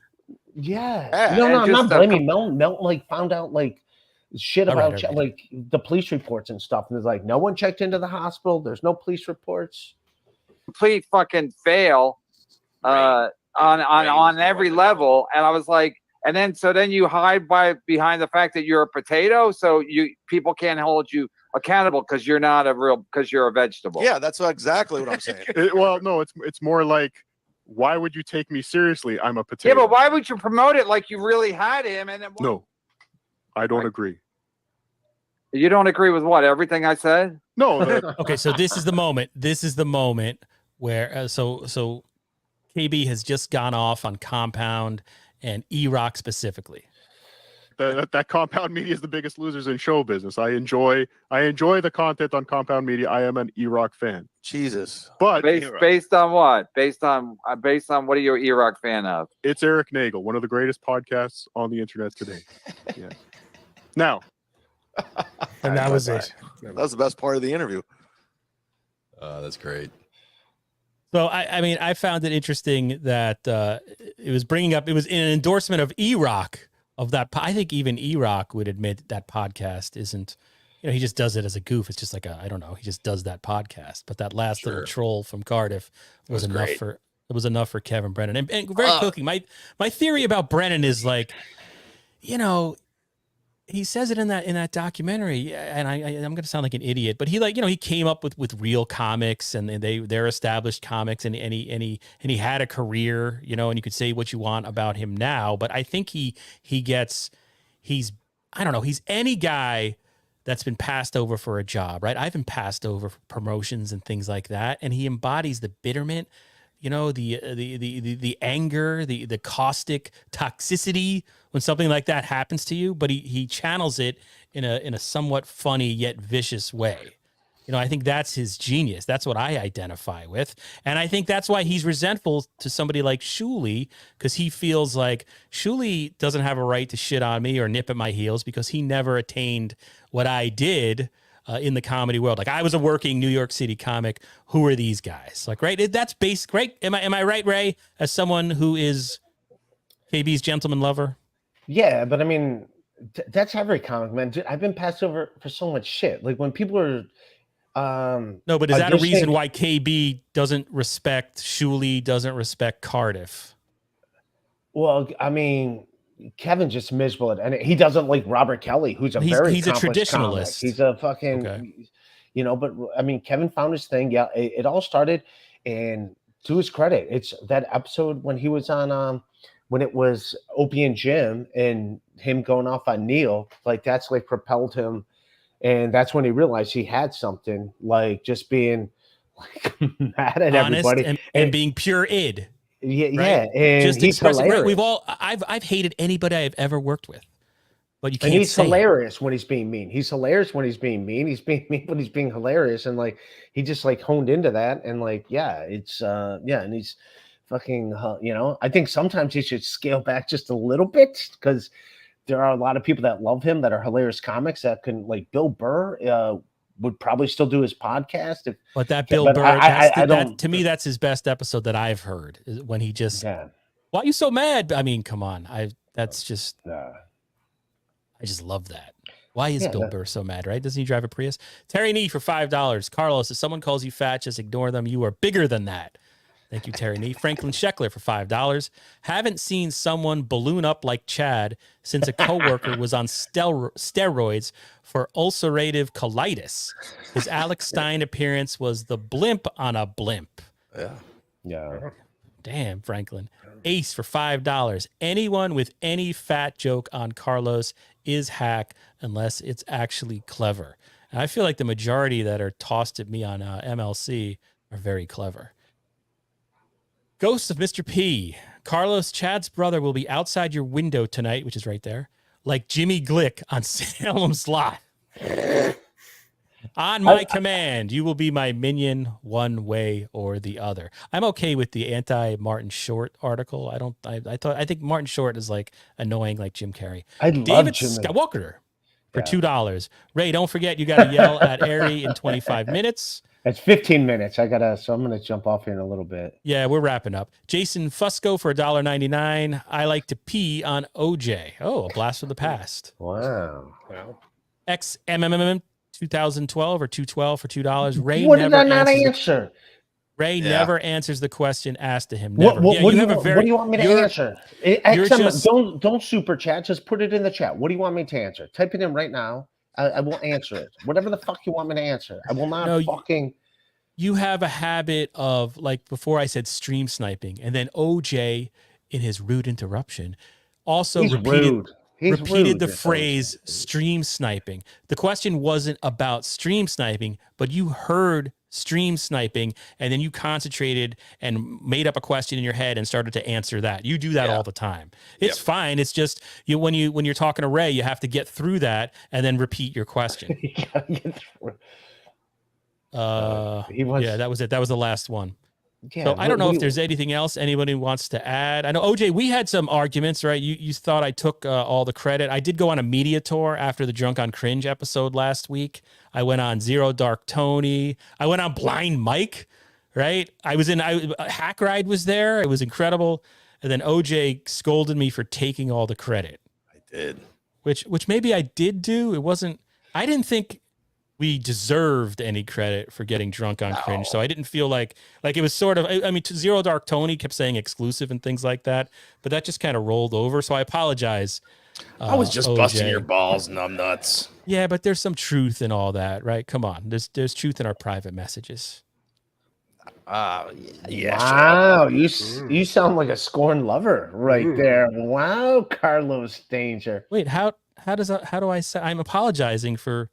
Yeah. No, I'm not blaming Melton. Melton like found out like shit about like the police reports and stuff. And it's like no one checked into the hospital. There's no police reports. complete fucking fail on every level. And I was like, and then you hide behind the fact that you're a potato, so people can't hold you accountable because you're a vegetable. Yeah, that's exactly what I'm saying. Well, no, it's more like, why would you take me seriously? I'm a potato. Yeah, but why would you promote it like you really had him? And then No, I don't agree. You don't agree with what? Everything I said? No. Okay, so this is the moment. This is the moment where so KB has just gone off on Compound and E-Rock specifically. That Compound Media is the biggest losers in show business. I enjoy the content on Compound Media. I am an E-Rock fan. Jesus. But based on what? Based on what are you an E-Rock fan of? It's Eric Nagel, one of the greatest podcasts on the internet today. Yeah. Now. And that was it. That was the best part of the interview. That's great. So I mean, I found it interesting that it was an endorsement of E-Rock of that. I think even E-Rock would admit that podcast isn't, he just does it as a goof. It's just like I don't know. He just does that podcast. But that last little troll from Cardiff was enough great. for Kevin Brennan. And very quickly, my theory about Brennan is like, he says it in that documentary, and I'm going to sound like an idiot, but he came up with real comics, and they're established comics, and he had a career, and you could say what you want about him now, but I think he's any guy that's been passed over for a job, right? I've been passed over for promotions and things like that, and he embodies the bitterment, the anger, the caustic toxicity when something like that happens to you, but he channels it in a somewhat funny yet vicious way. I think that's his genius. That's what I identify with. And I think that's why he's resentful to somebody like Schuli, because he feels like Schuli doesn't have a right to shit on me or nip at my heels because he never attained what I did in the comedy world. Like, I was a working New York City comic. Who are these guys? Like, right? That's basic, right? Am I right, Ray? As someone who is KB's gentleman lover? Yeah, but I mean, that's every comic, man. Dude, I've been passed over for so much shit. Like when people are, no, but is that a reason why KB doesn't respect Schuli, doesn't respect Cardiff? Well, I mean, Kevin's just miserable, and he doesn't like Robert Kelly, who's He's a traditionalist. comic. He's a fucking, But I mean, Kevin found his thing. Yeah, it all started, and to his credit, it's that episode when he was on, when it was Opie and Jim, and him going off on Neil, like that's like propelled him, and that's when he realized he had something, like just being like mad at honest everybody and being pure id. Yeah, right? yeah, and just he's expressing. hilarious. Right? We've all I've hated anybody I've ever worked with, but you can't. And he's say hilarious when he's being mean. He's hilarious when he's being mean. He's being mean when he's being hilarious, and like he just like honed into that, and like it's and he's fucking I think sometimes he should scale back just a little bit, because there are a lot of people that love him that are hilarious comics that can, like Bill Burr would probably still do his podcast. But that Bill Burr, to me, that's his best episode that I've heard, is when he just, why are you so mad? I mean, come on. I just love that. Why is Bill Burr so mad, right? Doesn't he drive a Prius? Terry Nee for $5. Carlos, if someone calls you fat, just ignore them. You are bigger than that. Thank you, Terry Nee. Franklin Scheckler for $5. Haven't seen someone balloon up like Chad since a coworker was on steroids for ulcerative colitis. His Alex Stein appearance was the blimp on a blimp. Yeah. Damn, Franklin. Ace for $5. Anyone with any fat joke on Carlos is hack unless it's actually clever. And I feel like the majority that are tossed at me on MLC are very clever. Ghost of Mr. P. Carlos, Chad's brother will be outside your window tonight, which is right there, like Jimmy Glick on Salem's Lot. On my command, you will be my minion one way or the other. I'm okay with the anti-Martin Short article. I think Martin Short is like annoying like Jim Carrey. David Skywalker for $2. Ray, don't forget you got to yell at Ari in 25 minutes. It's 15 minutes. So I'm going to jump off here in a little bit. Yeah, we're wrapping up. Jason Fusco for $1.99. I like to pee on OJ. Oh, a blast from the past. Wow. XMMM 2012 or 212 for $2. Ray what never did I not answers answer? Ray never answers the question asked to him. Never. What do you want me to answer? Just, don't super chat. Just put it in the chat. What do you want me to answer? Type it in right now. I will answer it. Whatever the fuck you want me to answer. I will not fucking. You have a habit of, like before I said stream sniping, and then OJ in his rude interruption also repeated the phrase stream sniping. The question wasn't about stream sniping, but you heard stream sniping and then you concentrated and made up a question in your head and started to answer that. You do that all the time. It's fine. It's just when you're talking to Ray, you have to get through that and then repeat your question. That was it. That was the last one. So I don't know if there's anything else anybody wants to add. I know, OJ, we had some arguments, right? You thought I took all the credit. I did go on a media tour after the Drunk on Cringe episode last week. I went on Zero Dark Tony. I went on Blind Mike, right? Hack Ride was there. It was incredible. And then OJ scolded me for taking all the credit. I did. Which maybe I did do. I didn't think we deserved any credit for getting drunk on Cringe. So I didn't feel like it was sort of, I mean, Zero Dark Tony kept saying exclusive and things like that, but that just kind of rolled over. So I apologize. I was just OJ. busting your balls, numbnuts. Yeah, but there's some truth in all that, right? Come on. There's truth in our private messages. Yeah. Wow, you sound like a scorned lover right there. Wow, Carlos Danger. Wait, how do I say I'm apologizing for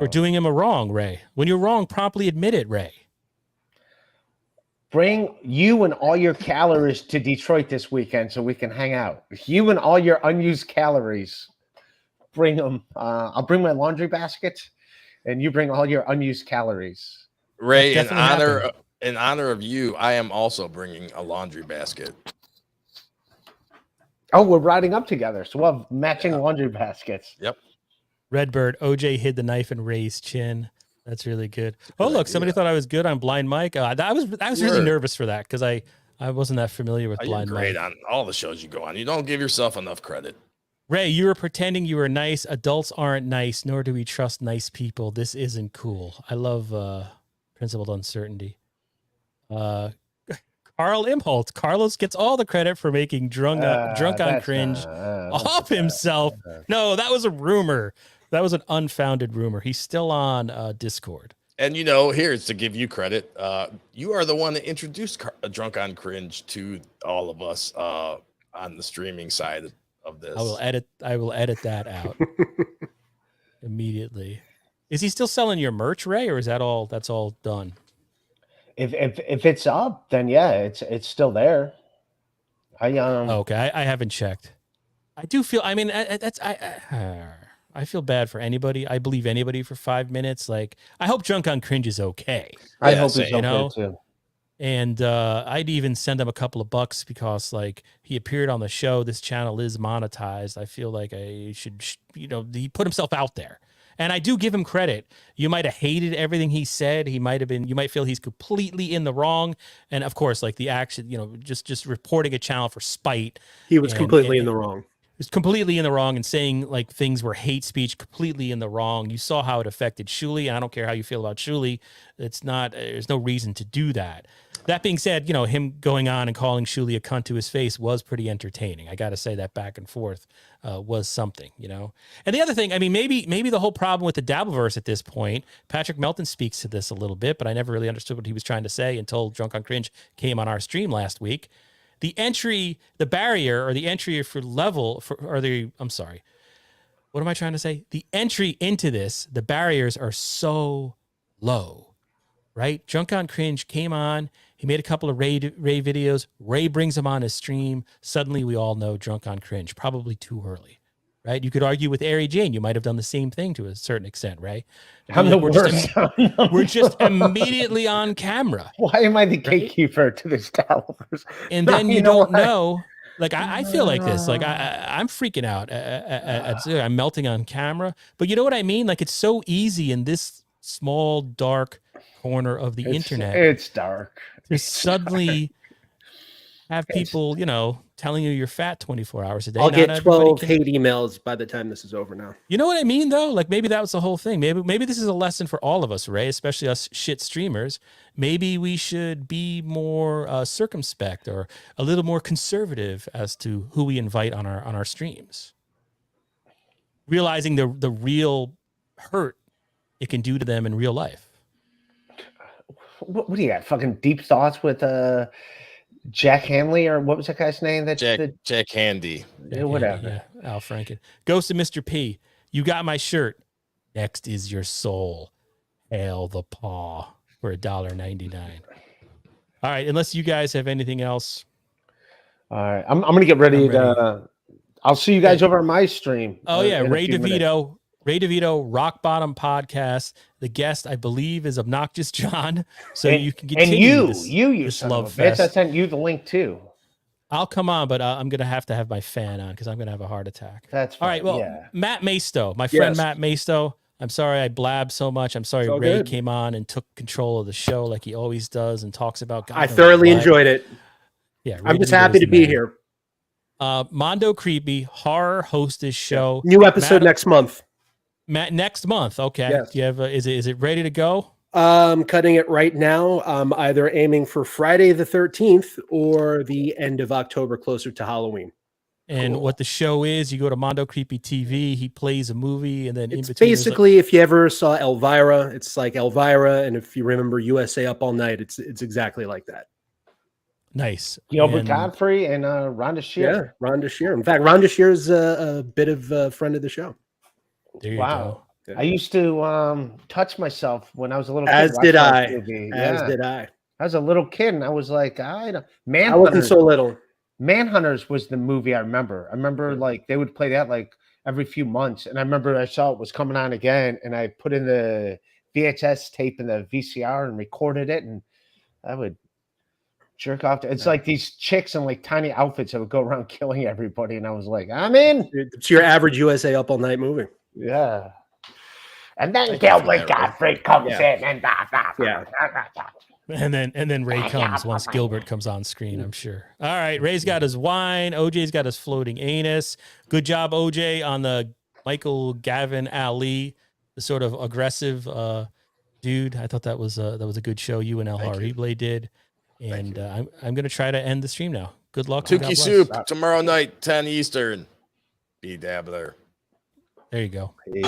doing him a wrong, Ray? When you're wrong, promptly admit it, Ray. Bring you and all your calories to Detroit this weekend so we can hang out. You and all your unused calories. Bring them. I'll bring my laundry basket, and you bring all your unused calories. Ray, in honor of you, I am also bringing a laundry basket. Oh, we're riding up together, so we'll have matching laundry baskets. Yep. Redbird, OJ hid the knife in Ray's chin. That's really good. Oh, look, somebody thought I was good on Blind Mike. I was really nervous for that because I wasn't that familiar with Blind Mike. Great on all the shows you go on. You don't give yourself enough credit. Ray, you were pretending you were nice. Adults aren't nice, nor do we trust nice people. This isn't cool. I love principled uncertainty. Carl Imholt. Carlos gets all the credit for making drunk on Cringe off himself. No, that was a rumor. That was an unfounded rumor. He's still on Discord. And here's to give you credit. You are the one that introduced Drunk on Cringe to all of us on the streaming side of this. I will edit that out immediately. Is he still selling your merch, Ray, or is that's all done? If it's up, then yeah, it's still there. Okay, I haven't checked. I do feel. I mean, I feel bad for anybody. I believe anybody for 5 minutes. Like, I hope Drunk on Cringe is okay. I hope he's okay too. And I'd even send him a couple of bucks because, like, he appeared on the show. This channel is monetized. I feel like I should, he put himself out there. And I do give him credit. You might have hated everything he said. You might feel he's completely in the wrong. And of course, like the action, just reporting a channel for spite. He was completely in the wrong. He was completely in the wrong and saying like things were hate speech, completely in the wrong. You saw how it affected Schuli. And I don't care how you feel about Schuli. There's no reason to do that. That being said, him going on and calling Schuli a cunt to his face was pretty entertaining. I got to say that back and forth was something, And the other thing, I mean, maybe the whole problem with the Dabbleverse at this point, Patrick Melton speaks to this a little bit, but I never really understood what he was trying to say until Drunk on Cringe came on our stream last week. The barrier for level I'm sorry. What am I trying to say? The entry into this, the barriers are so low, right? Drunk on Cringe came on. He made a couple of Ray videos. Ray brings him on his stream. Suddenly we all know Drunk on Cringe, probably too early, right? You could argue with Ari Jane. You might have done the same thing to a certain extent, right? We're just immediately on camera. Why am I the gatekeeper to this Dabbler? And then you don't know. Like, I feel like this. Like, I'm freaking out. I'm melting on camera. But you know what I mean? Like, it's so easy in this small, dark corner of the internet. It's dark. To suddenly have people, telling you you're fat 24 hours a day. I'll get 12 hate emails by the time this is over now. You know what I mean, though? Like, maybe that was the whole thing. Maybe this is a lesson for all of us, Ray, especially us shit streamers. Maybe we should be more circumspect or a little more conservative as to who we invite on our streams. Realizing the real hurt it can do to them in real life. What do you got? Fucking deep thoughts with Jack Hanley, or what was that guy's name? Jack Handy. Yeah, whatever. Yeah, Al Franken. Ghost of Mr. P. You got my shirt. Next is your soul. Hail the paw for $1.99. All right, unless you guys have anything else. All right, I'm gonna get ready to. I'll see you guys over on my stream. Oh yeah, Ray DeVito. Ray DeVito, Rock Bottom Podcast. The guest, I believe, is Obnoxious John. So you can continue this love fest. I sent you the link too. I'll come on, but I'm going to have my fan on because I'm going to have a heart attack. That's fine. All right. Well, Matt Maisto, my friend Matt Maisto. I'm sorry I blabbed so much. I'm sorry Ray came on and took control of the show like he always does and talks about God. I thoroughly enjoyed it. Yeah, I'm just happy to be here. Mondo Creepy, horror hostess show. New episode next month. Matt, next month. Okay. Yes. Do you have is it ready to go? Cutting it right now. I'm either aiming for Friday the 13th or the end of October, closer to Halloween. And what the show is, you go to Mondo Creepy TV. He plays a movie, and then it's basically, if you ever saw Elvira, it's like Elvira, and if you remember USA Up All Night, it's exactly like that. Nice. Gilbert Godfrey and Rhonda Shear. Yeah, Rhonda Shear. In fact, Rhonda Shear is a bit of a friend of the show. There you go. I used to touch myself when I was a little kid. As did I. I was a little kid, and I was like, I wasn't so little. Manhunters was the movie I remember. I remember like they would play that like every few months, and I remember I saw it was coming on again, and I put in the VHS tape in the VCR and recorded it, and I would jerk off to it's like these chicks in like tiny outfits that would go around killing everybody, and I was like, I'm in. It's your average USA Up All Night movie. Yeah. And then Gilbert Godfrey comes in and And then Ray comes once Gilbert comes on screen, I'm sure. All right, Ray's got his wine. OJ's got his floating anus. Good job, OJ, on the Michael Gavin Ali, the sort of aggressive dude. I thought that was a good show you and El Harible did. And I'm going to try to end the stream now. Good luck. and God Tukey bless. Soup tomorrow night, 10 Eastern. Be Dabbler. There you go. Peace.